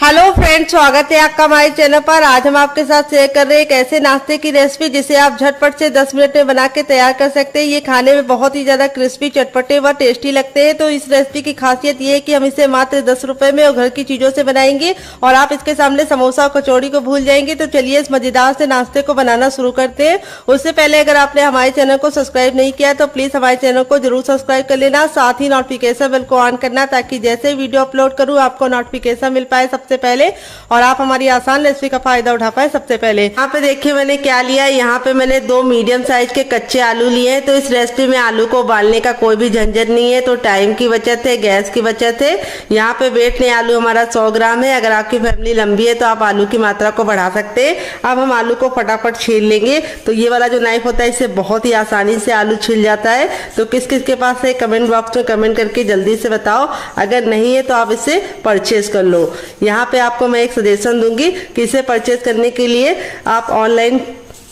Hello friend, स्वागत है आपका हमारे चैनल पर। आज हम आपके साथ शेयर कर रहे हैं एक ऐसे नाश्ते की रेसिपी जिसे आप झटपट से 10 मिनट में बना के तैयार कर सकते हैं। ये खाने में बहुत ही ज्यादा क्रिस्पी, चटपटे व टेस्टी लगते हैं। तो इस रेसिपी की खासियत ये है कि हम इसे मात्र 10 रुपए में और घर की चीजों से बनाएंगे और आप इसके सामने समोसा और कचौड़ी को भूल जाएंगे। तो चलिए इस मजेदार से नाश्ते को बनाना शुरू करते हैं। उससे पहले अगर आपने हमारे चैनल को सब्सक्राइब नहीं किया तो प्लीज हमारे चैनल को जरूर सब्सक्राइब कर लेना, साथ ही नोटिफिकेशन बेल को ऑन करना ताकि जैसे ही वीडियो अपलोड करूँ आपको नोटिफिकेशन मिल पाए सबसे पहले और आप हमारी आसान रेसिपी का फायदा उठा पाए सबसे पहले। यहाँ पे देखिए मैंने क्या लिया है। यहाँ पे मैंने 2 मीडियम साइज के कच्चे आलू लिए हैं। तो इस रेसिपी में आलू को उबालने का कोई भी झंझट नहीं है, तो टाइम की बचत है, गैस की बचत है। यहाँ पे वेट में आलू हमारा 100 ग्राम है। अगर आपकी फैमिली लंबी है तो आप आलू की मात्रा को बढ़ा सकते हैं। अब हम आलू को फटाफट छील लेंगे। तो ये वाला जो नाइफ होता है इससे बहुत ही आसानी से आलू छिल जाता है। तो किस किस के पास है कमेंट बॉक्स में कमेंट करके जल्दी से बताओ। अगर नहीं है तो आप इसे परचेज कर लो। यहाँ पे आपको मैं एक सजेशन दूंगी कि इसे परचेज करने के लिए आप ऑनलाइन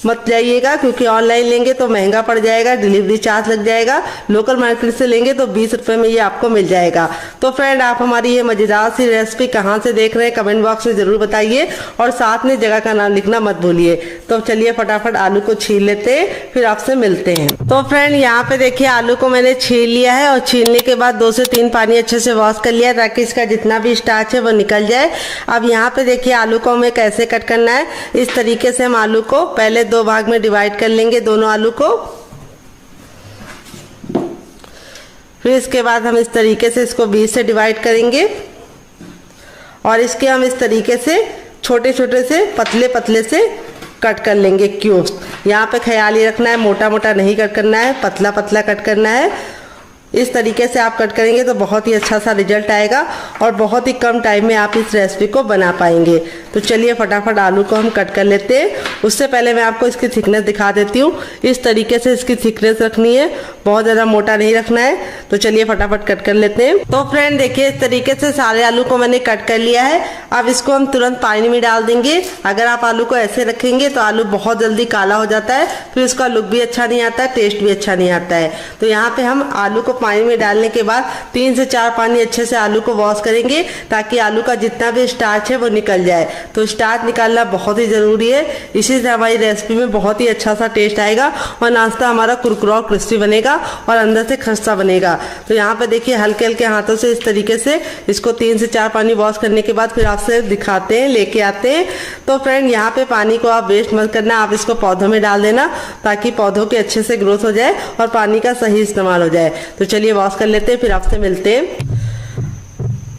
मत जाइएगा, क्योंकि ऑनलाइन लेंगे तो महंगा पड़ जाएगा, डिलीवरी चार्ज लग जाएगा। लोकल मार्केट से लेंगे तो 20 रुपए में ये आपको मिल जाएगा। तो फ्रेंड, आप हमारी ये मजेदार सी रेसिपी कहाँ से देख रहे हैं कमेंट बॉक्स में जरूर बताइए और साथ में जगह का नाम लिखना मत भूलिए। तो चलिए फटाफट आलू को छील लेते हैं, फिर आपसे मिलते हैं। तो फ्रेंड, यहाँ पे देखिए आलू को मैंने छील लिया है और छीलने के बाद 2 से 3 पानी अच्छे से वॉश कर लिया ताकि इसका जितना भी स्टार्च है वो निकल जाए। अब यहाँ पे देखिए आलू को हमें कैसे कट करना है। इस तरीके से हम आलू को पहले 2 भाग में डिवाइड कर लेंगे, दोनों आलू को। फिर इसके बाद हम इस तरीके से इसको 20 से डिवाइड करेंगे और इसके हम इस तरीके से छोटे छोटे से पतले पतले से कट कर लेंगे क्यूब्स। यहाँ पे ख्याल ये रखना है मोटा मोटा नहीं कट करना है, पतला पतला कट करना है। इस तरीके से आप कट करेंगे तो बहुत ही अच्छा सा रिजल्ट आएगा और बहुत ही कम टाइम में आप इस रेसिपी को बना पाएंगे। तो चलिए फटाफट आलू को हम कट कर लेते हैं। उससे पहले मैं आपको इसकी थिकनेस दिखा देती हूँ। इस तरीके से इसकी थिकनेस रखनी है, बहुत ज़्यादा मोटा नहीं रखना है। तो चलिए फटाफट कट कर लेते हैं। तो फ्रेंड देखिए, इस तरीके से सारे आलू को मैंने कट कर लिया है। अब इसको हम तुरंत पानी में डाल देंगे। अगर आप आलू को ऐसे रखेंगे तो आलू बहुत जल्दी काला हो जाता है, फिर उसका लुक भी अच्छा नहीं आता है, टेस्ट भी अच्छा नहीं आता है। तो यहाँ पे हम आलू को पानी में डालने के बाद 3 से 4 पानी अच्छे से आलू को वॉश करेंगे ताकि आलू का जितना भी स्टार्च है वो निकल जाए। तो स्टार्च निकालना बहुत ही जरूरी है, इसी से हमारी रेसिपी में बहुत ही अच्छा सा टेस्ट आएगा और नाश्ता हमारा कुरकुरा और क्रिस्पी बनेगा और अंदर से खस्ता बनेगा। तो यहाँ पे देखिए हल्के हल्के हाथों से इस तरीके से इसको 3 से 4 पानी वॉश करने के बाद फिर आपसे दिखाते हैं, लेके आते हैं। तो फ्रेंड, यहाँ पे पानी को आप वेस्ट मत करना, आप इसको पौधों में डाल देना ताकि पौधों के अच्छे से ग्रोथ हो जाए और पानी का सही इस्तेमाल हो जाए। तो चलिए वॉश कर लेते हैं, फिर आपसे मिलते हैं।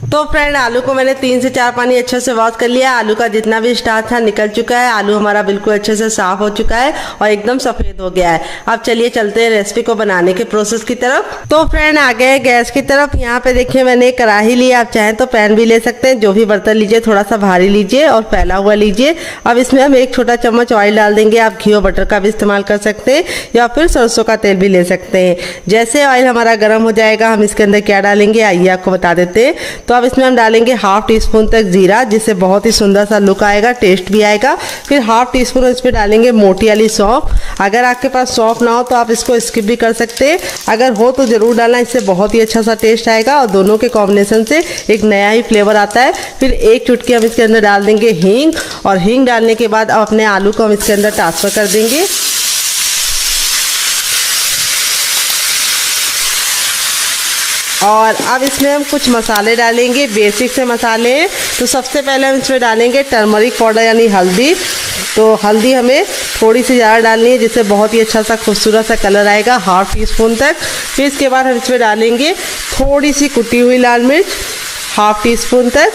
तो फ्रेंड, आलू को मैंने 3 से 4 पानी अच्छे से वॉश कर लिया। आलू का जितना भी स्टार्च था निकल चुका है। आलू हमारा बिल्कुल अच्छे से साफ हो चुका है और एकदम सफेद हो गया है। अब चलिए चलते हैं रेसिपी को बनाने के प्रोसेस की तरफ। तो फ्रेंड, आ गए गैस की तरफ। यहाँ पे देखिए मैंने कढ़ाई ली, आप चाहें तो पैन भी ले सकते हैं। जो भी बर्तन लीजिए थोड़ा सा भारी लीजिए और फैला हुआ लीजिए। अब इसमें हम 1 छोटा चम्मच ऑयल डाल देंगे। आप घी और बटर का भी इस्तेमाल कर सकते हैं या फिर सरसों का तेल भी ले सकते हैं। जैसे ऑयल हमारा गर्म हो जाएगा हम इसके अंदर क्या डालेंगे आइए आपको बता देते हैं। तो अब इसमें हम डालेंगे 1/2 टीस्पून तक जीरा, जिससे बहुत ही सुंदर सा लुक आएगा, टेस्ट भी आएगा। फिर 1/2 टीस्पून इसमें डालेंगे मोटी वाली सौंफ। अगर आपके पास सौंफ ना हो तो आप इसको स्किप भी कर सकते हैं, अगर हो तो जरूर डालना, इससे बहुत ही अच्छा सा टेस्ट आएगा और दोनों के कॉम्बिनेशन से एक नया ही फ्लेवर आता है। फिर 1 चुटकी हम इसके अंदर डाल देंगे हींग और हींग डालने के बाद अब अपने आलू को हम इसके अंदर ट्रांसफर कर देंगे। और अब इसमें हम कुछ मसाले डालेंगे, बेसिक से मसाले हैं। तो सबसे पहले हम इसमें डालेंगे टर्मरिक पाउडर यानी हल्दी। तो हल्दी हमें थोड़ी सी ज़्यादा डालनी है जिससे बहुत ही अच्छा सा खूबसूरत सा कलर आएगा, 1/2 टीस्पून तक। फिर इसके बाद हम इसमें डालेंगे थोड़ी सी कुटी हुई लाल मिर्च, 1/2 टीस्पून तक।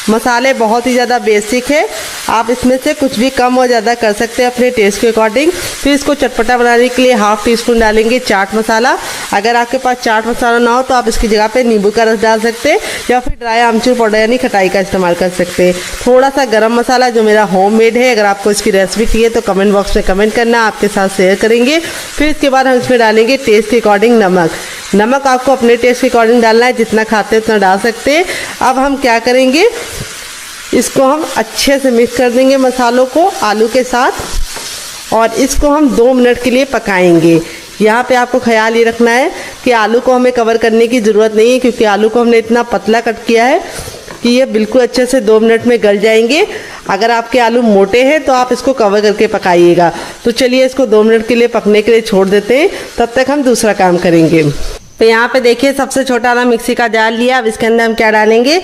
मसाले बहुत ही ज़्यादा बेसिक है, आप इसमें से कुछ भी कम और ज़्यादा कर सकते हैं अपने टेस्ट के अकॉर्डिंग। फिर इसको चटपटा बनाने के लिए 1/2 टीस्पून डालेंगे चाट मसाला। अगर आपके पास चाट मसाला ना हो तो आप इसकी जगह पे नींबू का रस डाल सकते हैं या फिर ड्राई आमचूर पाउडर यानी खटाई का इस्तेमाल कर सकते हैं। थोड़ा सा गरम मसाला जो मेरा होममेड है, अगर आपको इसकी रेसिपी चाहिए तो कमेंट बॉक्स में कमेंट करना, आपके साथ शेयर करेंगे। फिर इसके बाद हम इसमें डालेंगे टेस्ट के अकॉर्डिंग नमक। नमक आपको अपने टेस्ट के अकॉर्डिंग डालना है, जितना खाते हैं उतना डाल सकते हैं। अब हम क्या करेंगे, इसको हम अच्छे से मिक्स कर देंगे मसालों को आलू के साथ और इसको हम 2 मिनट के लिए पकाएंगे। यहाँ पे आपको ख्याल ये रखना है कि आलू को हमें कवर करने की ज़रूरत नहीं है, क्योंकि आलू को हमने इतना पतला कट किया है कि ये बिल्कुल अच्छे से 2 मिनट में गल जाएंगे। अगर आपके आलू मोटे हैं तो आप इसको कवर करके पकाइएगा। तो चलिए इसको 2 मिनट के लिए पकने के लिए छोड़ देते हैं, तब तक हम दूसरा काम करेंगे। तो यहाँ पे देखिए सबसे छोटा वाला मिक्सी का जार लिया। अब इसके अंदर हम क्या डालेंगे,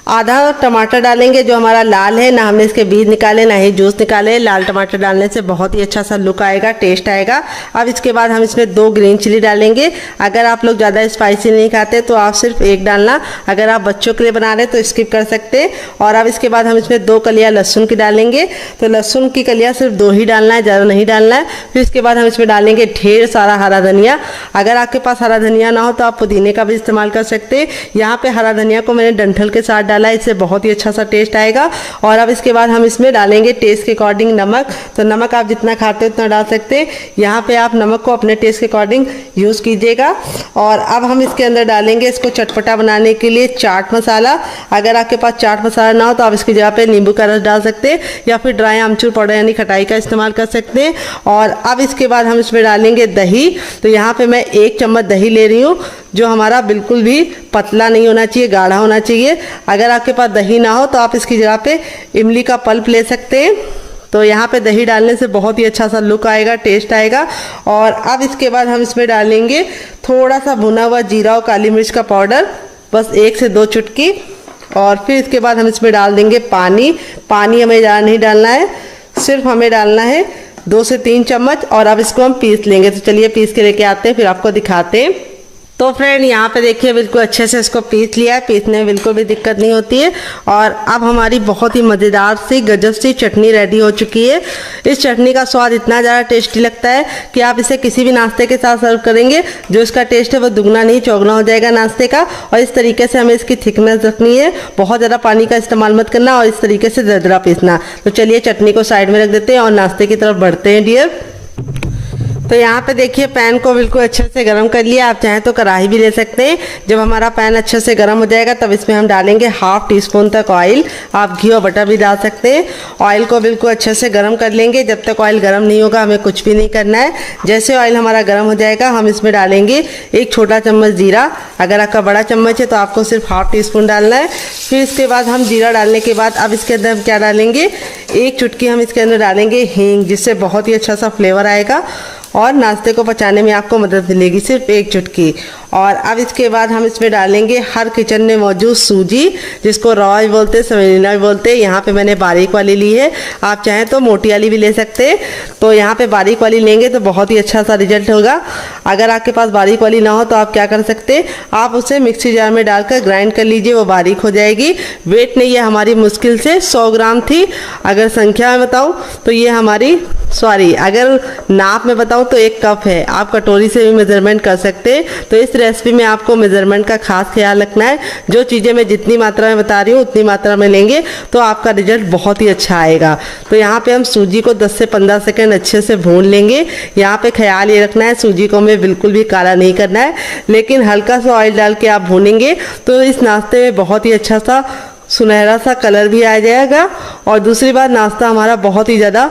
आधा टमाटर डालेंगे जो हमारा लाल है, ना हमने इसके बीज निकाले ना ही जूस निकाले। लाल टमाटर डालने से बहुत ही अच्छा सा लुक आएगा, टेस्ट आएगा। अब इसके बाद हम इसमें 2 ग्रीन चिली डालेंगे। अगर आप लोग ज़्यादा स्पाइसी नहीं खाते तो आप सिर्फ 1 डालना, अगर आप बच्चों के लिए बना रहे तो स्किप कर सकते हैं। और अब इसके बाद हम इसमें 2 कलियाँ लहसुन की डालेंगे। तो लहसुन की कलियाँ सिर्फ 2 ही डालना है, ज़्यादा नहीं डालना है। फिर इसके बाद हम इसमें डालेंगे ढेर सारा हरा धनिया। अगर आपके पास हरा धनिया ना हो तो आप पुदीने का भी इस्तेमाल कर सकते हैं। यहाँ पे हरा धनिया को मैंने डंठल के साथ डाला, इससे बहुत ही अच्छा सा टेस्ट आएगा। और अब इसके बाद हम इसमें डालेंगे टेस्ट के अकॉर्डिंग नमक। तो नमक आप जितना खाते हो उतना डाल सकते हैं। यहाँ पे आप नमक को अपने टेस्ट के अकॉर्डिंग यूज़ कीजिएगा। और अब हम इसके अंदर डालेंगे इसको चटपटा बनाने के लिए चाट मसाला। अगर आपके पास चाट मसाला ना हो तो आप इसकी जगह पे नींबू का रस डाल सकते हैं या फिर ड्राई आमचूर पाउडर यानी खटाई का इस्तेमाल कर सकते हैं। और अब इसके बाद हम इसमें डालेंगे दही। तो यहाँ पे मैं 1 चम्मच दही ले रही हूँ, जो हमारा बिल्कुल भी पतला नहीं होना चाहिए, गाढ़ा होना चाहिए। अगर आपके पास दही ना हो तो आप इसकी जगह पे इमली का पल्प ले सकते हैं। तो यहाँ पे दही डालने से बहुत ही अच्छा सा लुक आएगा, टेस्ट आएगा। और अब इसके बाद हम इसमें डालेंगे थोड़ा सा भुना हुआ जीरा और काली मिर्च का पाउडर, बस 1 से 2 चुटकी। और फिर इसके बाद हम इसमें डाल देंगे पानी। पानी हमें ज़्यादा नहीं डालना है, सिर्फ हमें डालना है 2 से 3 चम्मच। और अब इसको हम पीस लेंगे। तो चलिए पीस के लेके आते हैं, फिर आपको दिखाते हैं। तो फ्रेंड यहाँ पे देखिए बिल्कुल अच्छे से इसको पीस लिया है, पीसने में बिल्कुल भी दिक्कत नहीं होती है। और अब हमारी बहुत ही मज़ेदार सी गजब सी चटनी रेडी हो चुकी है। इस चटनी का स्वाद इतना ज़्यादा टेस्टी लगता है कि आप इसे किसी भी नाश्ते के साथ सर्व करेंगे, जो इसका टेस्ट है वो दुगना नहीं चौगुना हो जाएगा नाश्ते का। और इस तरीके से हमें इसकी थिकनेस रखनी है, बहुत ज़्यादा पानी का इस्तेमाल मत करना और इस तरीके से दरदरा पीसना। तो चलिए चटनी को साइड में रख देते हैं और नाश्ते की तरफ बढ़ते हैं डियर। तो यहाँ पे देखिए पैन को बिल्कुल अच्छे से गर्म कर लिया। आप चाहें तो कढ़ाई भी ले सकते हैं। जब हमारा पैन अच्छे से गर्म हो जाएगा तब इसमें हम डालेंगे 1/2 टीस्पून तक ऑयल। आप घी और बटर भी डाल सकते हैं। ऑयल को बिल्कुल अच्छे से गर्म कर लेंगे। जब तक ऑयल गर्म नहीं होगा हमें कुछ भी नहीं करना है। जैसे ऑयल हमारा गर्म हो जाएगा हम इसमें डालेंगे 1 छोटा चम्मच जीरा। अगर आपका बड़ा चम्मच है तो आपको सिर्फ 1/2 टीस्पून डालना है। फिर इसके बाद हम जीरा डालने के बाद अब इसके अंदर हम क्या डालेंगे, 1 चुटकी हम इसके अंदर डालेंगे हींग, जिससे बहुत ही अच्छा सा फ्लेवर आएगा और नाश्ते को पचाने में आपको मदद मिलेगी, सिर्फ 1 चुटकी। और अब इसके बाद हम इसमें डालेंगे हर किचन में मौजूद सूजी, जिसको रॉ भी बोलते हैं, सेमेलिना भी बोलते हैं। यहाँ पे मैंने बारीक वाली ली है, आप चाहें तो मोटी वाली भी ले सकते हैं। तो यहाँ पे बारीक वाली लेंगे तो बहुत ही अच्छा सा रिजल्ट होगा। अगर आपके पास बारीक वाली ना हो तो आप क्या कर सकते हैं, आप उसे मिक्सी जार में डालकर ग्राइंड कर लीजिए, वो बारीक हो जाएगी। वेट नहीं, ये हमारी मुश्किल से 100 ग्राम थी। अगर संख्या में बताऊँ तो ये हमारी अगर नाप में बताऊँ तो 1 कप है। आप कटोरी से भी मेजरमेंट कर सकते हैं। तो इस रेसिपी में आपको मेजरमेंट का खास ख्याल रखना है। जो चीज़ें मैं जितनी मात्रा में बता रही हूँ उतनी मात्रा में लेंगे तो आपका रिजल्ट बहुत ही अच्छा आएगा। तो यहाँ पे हम सूजी को 10 से 15 सेकंड अच्छे से भून लेंगे। यहाँ पे ख्याल ये रखना है सूजी को हमें बिल्कुल भी काला नहीं करना है, लेकिन हल्का सा ऑयल डाल के आप भूनेंगे तो इस नाश्ते में बहुत ही अच्छा सा सुनहरा सा कलर भी आ जाएगा। और दूसरी बात, नाश्ता हमारा बहुत ही ज़्यादा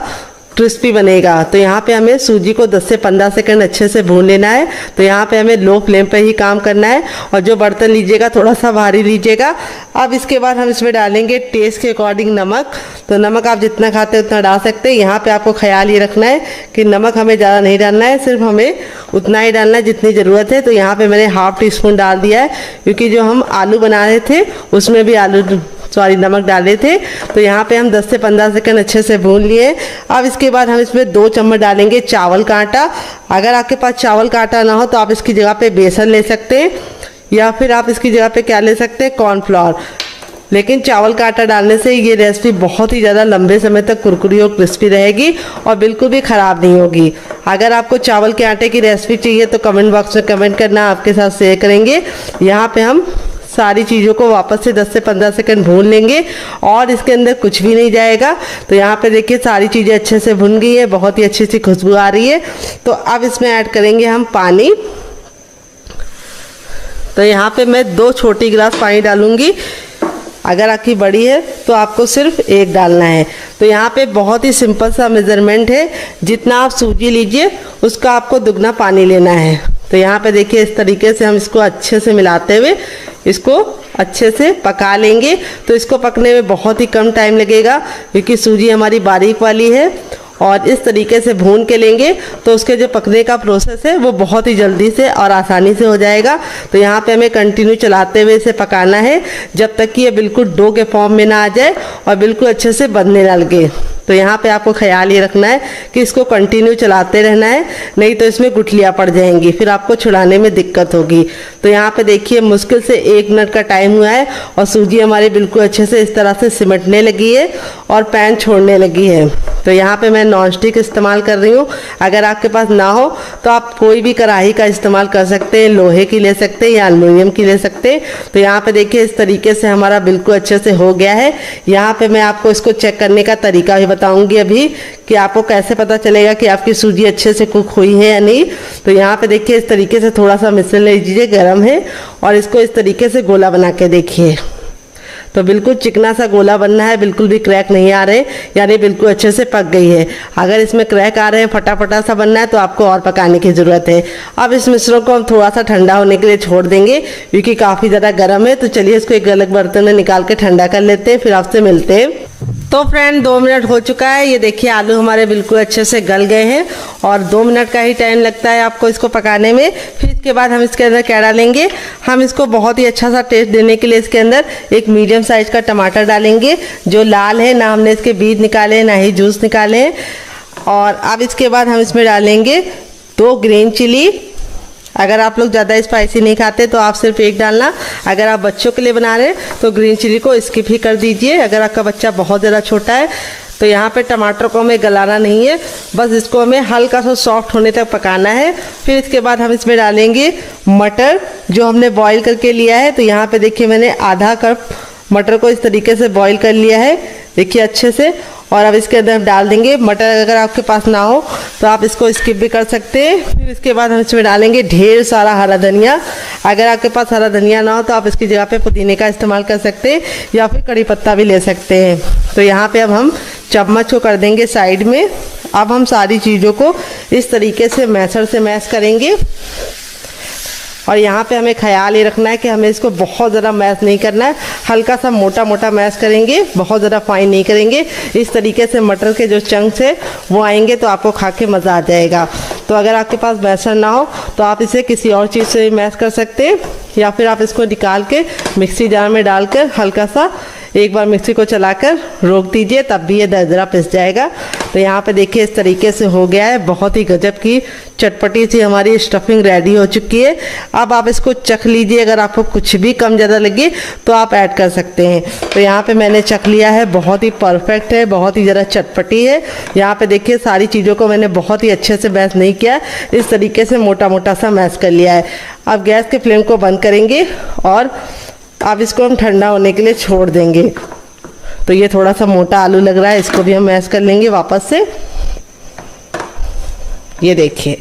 क्रिस्पी बनेगा। तो यहाँ पे हमें सूजी को 10 से 15 सेकंड अच्छे से भून लेना है। तो यहाँ पे हमें लो फ्लेम पे ही काम करना है और जो बर्तन लीजिएगा थोड़ा सा भारी लीजिएगा। अब इसके बाद हम इसमें डालेंगे टेस्ट के अकॉर्डिंग नमक। तो नमक आप जितना खाते हैं उतना डाल सकते हैं। यहाँ पे आपको ख्याल ये रखना है कि नमक हमें ज़्यादा नहीं डालना है, सिर्फ हमें उतना ही डालना है जितनी ज़रूरत है। तो यहाँ पर मैंने 1/2 टीस्पून डाल दिया है, क्योंकि जो हम आलू बना रहे थे उसमें भी नमक डाले थे। तो यहाँ पे हम 10 से 15 सेकंड अच्छे से भून लिए। अब इसके बाद हम इसमें 2 चम्मच डालेंगे चावल का आटा। अगर आपके पास चावल का आटा ना हो तो आप इसकी जगह पे बेसन ले सकते हैं, या फिर आप इसकी जगह पे क्या ले सकते हैं, कॉर्नफ्लोर। लेकिन चावल का आटा डालने से ये रेसिपी बहुत ही ज़्यादा लंबे समय तक कुरकुरी और क्रिस्पी रहेगी और बिल्कुल भी ख़राब नहीं होगी। अगर आपको चावल के आटे की रेसिपी चाहिए तो कमेंट बॉक्स में कमेंट करना, आपके साथ शेयर करेंगे। यहाँ पे हम सारी चीज़ों को वापस से 10 से 15 सेकंड भून लेंगे और इसके अंदर कुछ भी नहीं जाएगा। तो यहाँ पे देखिए सारी चीज़ें अच्छे से भुन गई है, बहुत ही अच्छी सी खुशबू आ रही है। तो अब इसमें ऐड करेंगे हम पानी। तो यहाँ पे मैं 2 छोटी गिलास पानी डालूंगी। अगर आपकी बड़ी है तो आपको सिर्फ 1 डालना है। तो यहाँ पे बहुत ही सिंपल सा मेज़रमेंट है, जितना आप सूजी लीजिए उसका आपको दुगना पानी लेना है। तो यहाँ पे देखिए इस तरीके से हम इसको अच्छे से मिलाते हुए इसको अच्छे से पका लेंगे। तो इसको पकने में बहुत ही कम टाइम लगेगा क्योंकि सूजी हमारी बारीक वाली है और इस तरीके से भून के लेंगे तो उसके जो पकने का प्रोसेस है वो बहुत ही जल्दी से और आसानी से हो जाएगा। तो यहाँ पे हमें कंटिन्यू चलाते हुए इसे पकाना है जब तक कि ये बिल्कुल डो के फॉर्म में ना आ जाए और बिल्कुल अच्छे से बनने ना लगे। तो यहाँ पे आपको ख्याल ये रखना है कि इसको कंटिन्यू चलाते रहना है, नहीं तो इसमें गुठलियाँ पड़ जाएंगी, फिर आपको छुड़ाने में दिक्कत होगी। तो यहाँ पे देखिए मुश्किल से 1 मिनट का टाइम हुआ है और सूजी हमारी बिल्कुल अच्छे से इस तरह से सिमटने लगी है और पैन छोड़ने लगी है। तो यहाँ पे मैं नॉन स्टिक इस्तेमाल कर रही हूँ। अगर आपके पास ना हो तो आप कोई भी कढ़ाई का इस्तेमाल कर सकते हैं, लोहे की ले सकते हैं या एल्युमिनियम की ले सकते हैं। तो यहाँ पे देखिए इस तरीके से हमारा बिल्कुल अच्छे से हो गया है। यहाँ पे मैं आपको इसको चेक करने का तरीका भी बताऊंगी अभी कि आपको कैसे पता चलेगा कि आपकी सूजी अच्छे से कुक हुई है या नहीं। तो यहाँ पे देखिए इस तरीके से थोड़ा सा मिश्रण ले लीजिए, गर्म है, और इसको इस तरीके से गोला बना के देखिए। तो बिल्कुल चिकना सा गोला बनना है, बिल्कुल भी क्रैक नहीं आ रहे, यानी बिल्कुल अच्छे से पक गई है। अगर इसमें क्रैक आ रहे हैं, फटाफटा सा बनना है, तो आपको और पकाने की ज़रूरत है। अब इस मिश्रण को हम थोड़ा सा ठंडा होने के लिए छोड़ देंगे क्योंकि काफ़ी ज़्यादा गर्म है। तो चलिए इसको एक अलग बर्तन में निकाल के ठंडा कर लेते हैं, फिर आपसे मिलते हैं। तो फ्रेंड 2 मिनट हो चुका है। ये देखिए आलू हमारे बिल्कुल अच्छे से गल गए हैं और 2 मिनट का ही टाइम लगता है आपको इसको पकाने में। फिर इसके बाद हम इसके अंदर क्या डालेंगे, हम इसको बहुत ही अच्छा सा टेस्ट देने के लिए इसके अंदर एक मीडियम साइज का टमाटर डालेंगे जो लाल है, ना हमने इसके बीज निकाले हैं ना ही जूस निकाले हैं। और अब इसके बाद हम इसमें डालेंगे 2 ग्रीन चिली। अगर आप लोग ज़्यादा स्पाइसी नहीं खाते तो आप सिर्फ 1 डालना। अगर आप बच्चों के लिए बना रहे हैं तो ग्रीन चिली को स्किप ही कर दीजिए। अगर आपका बच्चा बहुत ज़्यादा छोटा है तो यहाँ पे टमाटर को हमें गलाना नहीं है, बस इसको हमें हल्का सा सॉफ्ट होने तक पकाना है। फिर इसके बाद हम इसमें डालेंगे मटर जो हमने बॉईल करके लिया है। तो यहाँ पे देखिए मैंने आधा कप मटर को इस तरीके से बॉईल कर लिया है, देखिए अच्छे से। और अब इसके अंदर हम डाल देंगे मटर। अगर आपके पास ना हो तो आप इसको स्किप भी कर सकते हैं। फिर इसके बाद हम इसमें डालेंगे ढेर सारा हरा धनिया। अगर आपके पास हरा धनिया ना हो तो आप इसकी जगह पे पुदीने का इस्तेमाल कर सकते हैं या फिर कड़ी पत्ता भी ले सकते हैं। तो यहाँ पे अब हम चम्मच को कर देंगे साइड में। अब हम सारी चीज़ों को इस तरीके से मैशर से मैश करेंगे। और यहाँ पे हमें ख्याल ये रखना है कि हमें इसको बहुत ज़्यादा मैश नहीं करना है, हल्का सा मोटा मोटा मैश करेंगे, बहुत ज़्यादा फाइन नहीं करेंगे। इस तरीके से मटर के जो चंक्स है वो आएंगे तो आपको खा के मज़ा आ जाएगा। तो अगर आपके पास मैशर ना हो तो आप इसे किसी और चीज़ से मैश कर सकते हैं या फिर आप इसको निकाल के मिक्सी जार में डालकर हल्का सा एक बार मिक्सी को चलाकर रोक दीजिए, तब भी ये दरदरा पिस जाएगा। तो यहाँ पे देखिए इस तरीके से हो गया है। बहुत ही गजब की चटपटी सी हमारी स्टफिंग रेडी हो चुकी है। अब आप इसको चख लीजिए, अगर आपको कुछ भी कम ज़्यादा लगे तो आप ऐड कर सकते हैं। तो यहाँ पे मैंने चख लिया है, बहुत ही परफेक्ट है, बहुत ही ज़्यादा चटपटी है। यहाँ पे देखिए सारी चीज़ों को मैंने बहुत ही अच्छे से मैश नहीं किया, इस तरीके से मोटा मोटा सा मैश कर लिया है। अब गैस के फ्लेम को बंद करेंगे और अब इसको हम ठंडा होने के लिए छोड़ देंगे। तो ये थोड़ा सा मोटा आलू लग रहा है, इसको भी हम मैश कर लेंगे वापस से। ये देखिए,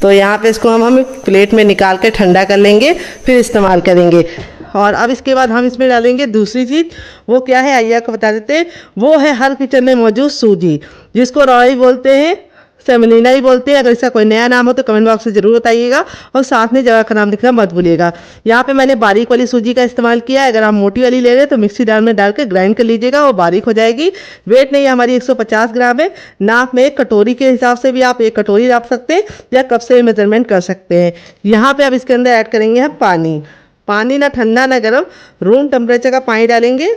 तो यहाँ पे इसको हम प्लेट में निकाल के ठंडा कर लेंगे, फिर इस्तेमाल करेंगे। और अब इसके बाद हम इसमें डालेंगे दूसरी चीज़। वो क्या है आइए आपको बता देते हैं। वो है हर किचन में मौजूद सूजी, जिसको रॉय बोलते हैं, सेमोलिना ही बोलते हैं। अगर इसका कोई नया नाम हो तो कमेंट बॉक्स में ज़रूर बताइएगा और साथ में जगह का नाम लिखना मत भूलिएगा। यहाँ पे मैंने बारीक वाली सूजी का इस्तेमाल किया है। अगर आप मोटी वाली ले रहे हैं तो मिक्सी जार में डाल के ग्राइंड कर लीजिएगा, वो बारीक हो जाएगी। वेट नहीं हमारी 150 ग्राम है। नाप में एक कटोरी के हिसाब से भी आप 1 कटोरी नाप सकते हैं या कप से मेजरमेंट कर सकते हैं। यहाँ पर अब इसके अंदर ऐड करेंगे हम पानी। पानी ना ठंडा ना गर्म, रूम टेम्परेचर का पानी डालेंगे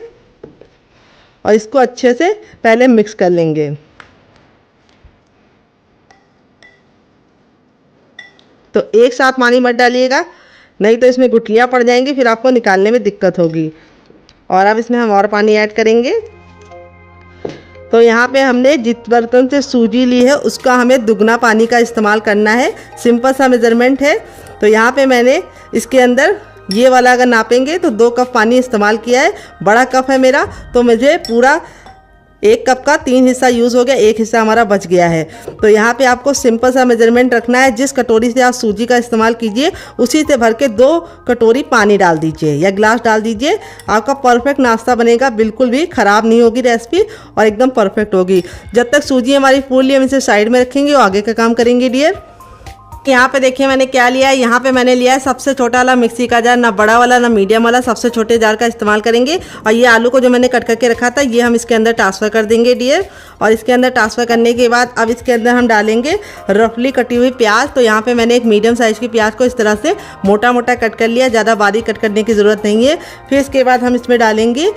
और इसको अच्छे से पहले मिक्स कर लेंगे। तो एक साथ पानी मत डालिएगा, नहीं तो इसमें गुठलियाँ पड़ जाएंगी, फिर आपको निकालने में दिक्कत होगी। और अब इसमें हम और पानी ऐड करेंगे। तो यहाँ पे हमने जिस बर्तन से सूजी ली है उसका हमें दुगना पानी का इस्तेमाल करना है। सिंपल सा मेजरमेंट है। तो यहाँ पे मैंने इसके अंदर ये वाला अगर नापेंगे तो 2 कप पानी इस्तेमाल किया है। बड़ा कप है मेरा, तो मुझे पूरा 1 कप का 3 हिस्सा यूज़ हो गया, 1 हिस्सा हमारा बच गया है। तो यहाँ पे आपको सिंपल सा मेजरमेंट रखना है। जिस कटोरी से आप सूजी का इस्तेमाल कीजिए उसी से भर के 2 कटोरी पानी डाल दीजिए या गिलास डाल दीजिए। आपका परफेक्ट नाश्ता बनेगा, बिल्कुल भी ख़राब नहीं होगी रेसिपी और एकदम परफेक्ट होगी। जब तक सूजी हमारी फूल ली हम इसे साइड में रखेंगे और आगे का काम करेंगे डियर। यहाँ पे देखिए मैंने क्या लिया है। यहाँ पे मैंने लिया है सबसे छोटा वाला मिक्सी का जार, ना बड़ा वाला ना मीडियम वाला, सबसे छोटे जार का इस्तेमाल करेंगे। और ये आलू को जो मैंने कट करके रखा था ये हम इसके अंदर ट्रांसफ़र कर देंगे डियर। और इसके अंदर ट्रांसफ़र करने के बाद अब इसके अंदर हम डालेंगे रफली कटी हुई प्याज। तो यहाँ पर मैंने एक मीडियम साइज़ की प्याज को इस तरह से मोटा मोटा कट कर लिया, ज़्यादा बारीक कट करने की ज़रूरत नहीं है। फिर इसके बाद हम इसमें डालेंगे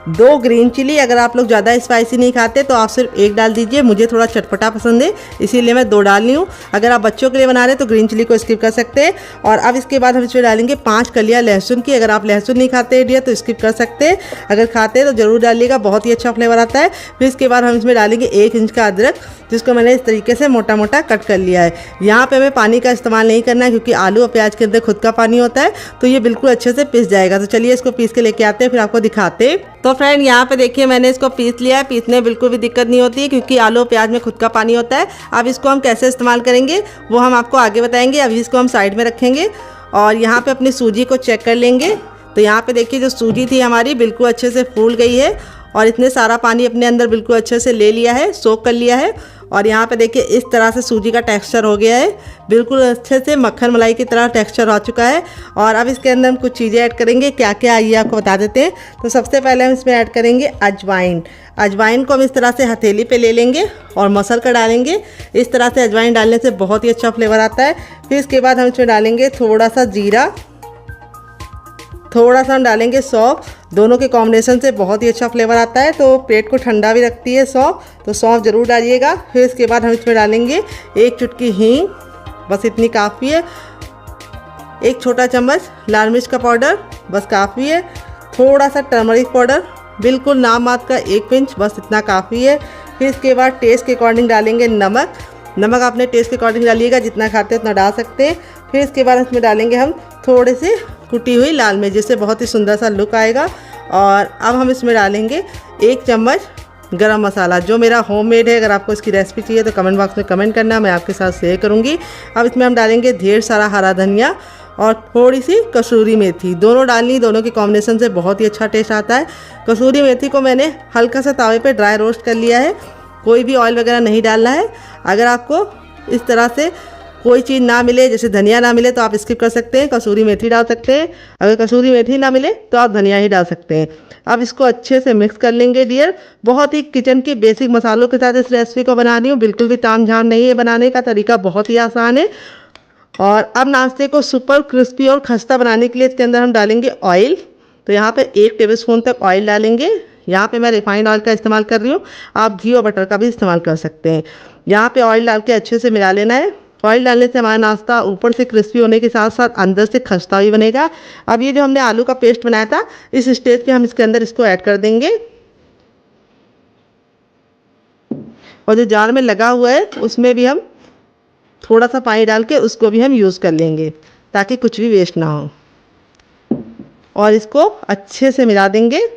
2 ग्रीन चिली। अगर आप लोग ज़्यादा स्पाइसी नहीं खाते तो आप सिर्फ 1 डाल दीजिए, मुझे थोड़ा चटपटा पसंद है इसीलिए मैं 2 डाल रही हूँ। अगर आप बच्चों के लिए बना रहे हैं तो ग्रीन चिली को स्किप कर सकते हैं। और अब इसके बाद हम इसमें डालेंगे 5 कलियाँ लहसुन की। अगर आप लहसुन नहीं खाते हैं डियर तो स्किप कर सकते हैं, अगर खाते हैं तो ज़रूर डालिएगा, बहुत ही अच्छा फ्लेवर आता है। फिर इसके बाद हम इसमें डालेंगे 1 इंच का अदरक, जिसको मैंने इस तरीके से मोटा मोटा कट कर लिया है। यहाँ पे हमें पानी का इस्तेमाल नहीं करना है क्योंकि आलू और प्याज के अंदर खुद का पानी होता है, तो ये बिल्कुल अच्छे से पिस जाएगा। तो चलिए इसको पीस के लेके आते हैं, फिर आपको दिखाते हैं। तो फ्रेंड यहाँ पे देखिए मैंने इसको पीस लिया है। पीसने में बिल्कुल भी दिक्कत नहीं होती है क्योंकि आलू और प्याज में खुद का पानी होता है। अब इसको हम कैसे इस्तेमाल करेंगे वो हम आपको आगे बताएंगे। अभी इसको हम साइड में रखेंगे और यहाँ पे अपनी सूजी को चेक कर लेंगे। तो यहाँ पे देखिए जो सूजी थी हमारी बिल्कुल अच्छे से फूल गई है और इसने सारा पानी अपने अंदर बिल्कुल अच्छे से ले लिया है, सोख कर लिया है। और यहाँ पे देखिए इस तरह से सूजी का टेक्सचर हो गया है, बिल्कुल अच्छे से मक्खन मलाई की तरह टेक्सचर हो चुका है। और अब इसके अंदर हम कुछ चीज़ें ऐड करेंगे, क्या क्या आइए आपको बता देते हैं। तो सबसे पहले हम इसमें ऐड करेंगे अजवाइन। अजवाइन को हम इस तरह से हथेली पे ले लेंगे और मसल कर डालेंगे। इस तरह से अजवाइन डालने से बहुत ही अच्छा फ्लेवर आता है। फिर इसके बाद हम इसमें डालेंगे थोड़ा सा जीरा, थोड़ा सा हम डालेंगे सौंफ। दोनों के कॉम्बिनेशन से बहुत ही अच्छा फ्लेवर आता है, तो पेट को ठंडा भी रखती है सौंफ, तो सौंफ ज़रूर डालिएगा। फिर इसके बाद हम इसमें डालेंगे 1 चुटकी हींग, बस इतनी काफ़ी है। 1 छोटा चम्मच लाल मिर्च का पाउडर, बस काफ़ी है। थोड़ा सा टर्मरिक पाउडर, बिल्कुल नाम मात्र का 1 पिंच, बस इतना काफ़ी है। फिर इसके बाद टेस्ट के अकॉर्डिंग डालेंगे नमक। नमक अपने टेस्ट के अकॉर्डिंग डालिएगा, जितना खाते हैं उतना डाल सकते हैं। फिर इसके बाद इसमें डालेंगे हम थोड़े से कुटी हुई लाल मिर्च, जिससे बहुत ही सुंदर सा लुक आएगा। और अब हम इसमें डालेंगे 1 चम्मच गरम मसाला, जो मेरा होममेड है। अगर आपको इसकी रेसिपी चाहिए तो कमेंट बॉक्स में कमेंट करना, मैं आपके साथ शेयर करूँगी। अब इसमें हम डालेंगे ढेर सारा हरा धनिया और थोड़ी सी कसूरी मेथी, दोनों डालनी। दोनों के कॉम्बिनेशन से बहुत ही अच्छा टेस्ट आता है। कसूरी मेथी को मैंने हल्का सा तावे पे ड्राई रोस्ट कर लिया है, कोई भी ऑयल वगैरह नहीं डालना है। अगर आपको इस तरह से कोई चीज़ ना मिले, जैसे धनिया ना मिले, तो आप स्किप कर सकते हैं, कसूरी मेथी डाल सकते हैं। अगर कसूरी मेथी ना मिले तो आप धनिया ही डाल सकते हैं। अब इसको अच्छे से मिक्स कर लेंगे डियर। बहुत ही किचन के बेसिक मसालों के साथ इस रेसिपी को बना रही हूँ, बिल्कुल भी तामझाम नहीं है। बनाने का तरीका बहुत ही आसान है। और अब नाश्ते को सुपर क्रिस्पी और खस्ता बनाने के लिए इसके अंदर हम डालेंगे ऑयल। तो यहाँ पे 1 टेबलस्पून तक ऑयल डालेंगे। यहाँ पे मैं रिफाइंड ऑयल का इस्तेमाल कर रही हूँ, आप घी और बटर का भी इस्तेमाल कर सकते हैं। यहाँ पे ऑयल डाल के अच्छे से मिला लेना है। ऑयल डालने से हमारा नाश्ता ऊपर से क्रिस्पी होने के साथ साथ अंदर से खस्ता भी बनेगा। अब ये जो हमने आलू का पेस्ट बनाया था, इस स्टेज पे हम इसके अंदर इसको ऐड कर देंगे। और जो जार में लगा हुआ है उसमें भी हम थोड़ा सा पानी डाल के उसको भी हम यूज़ कर लेंगे, ताकि कुछ भी वेस्ट ना हो। और इसको अच्छे से मिला देंगे।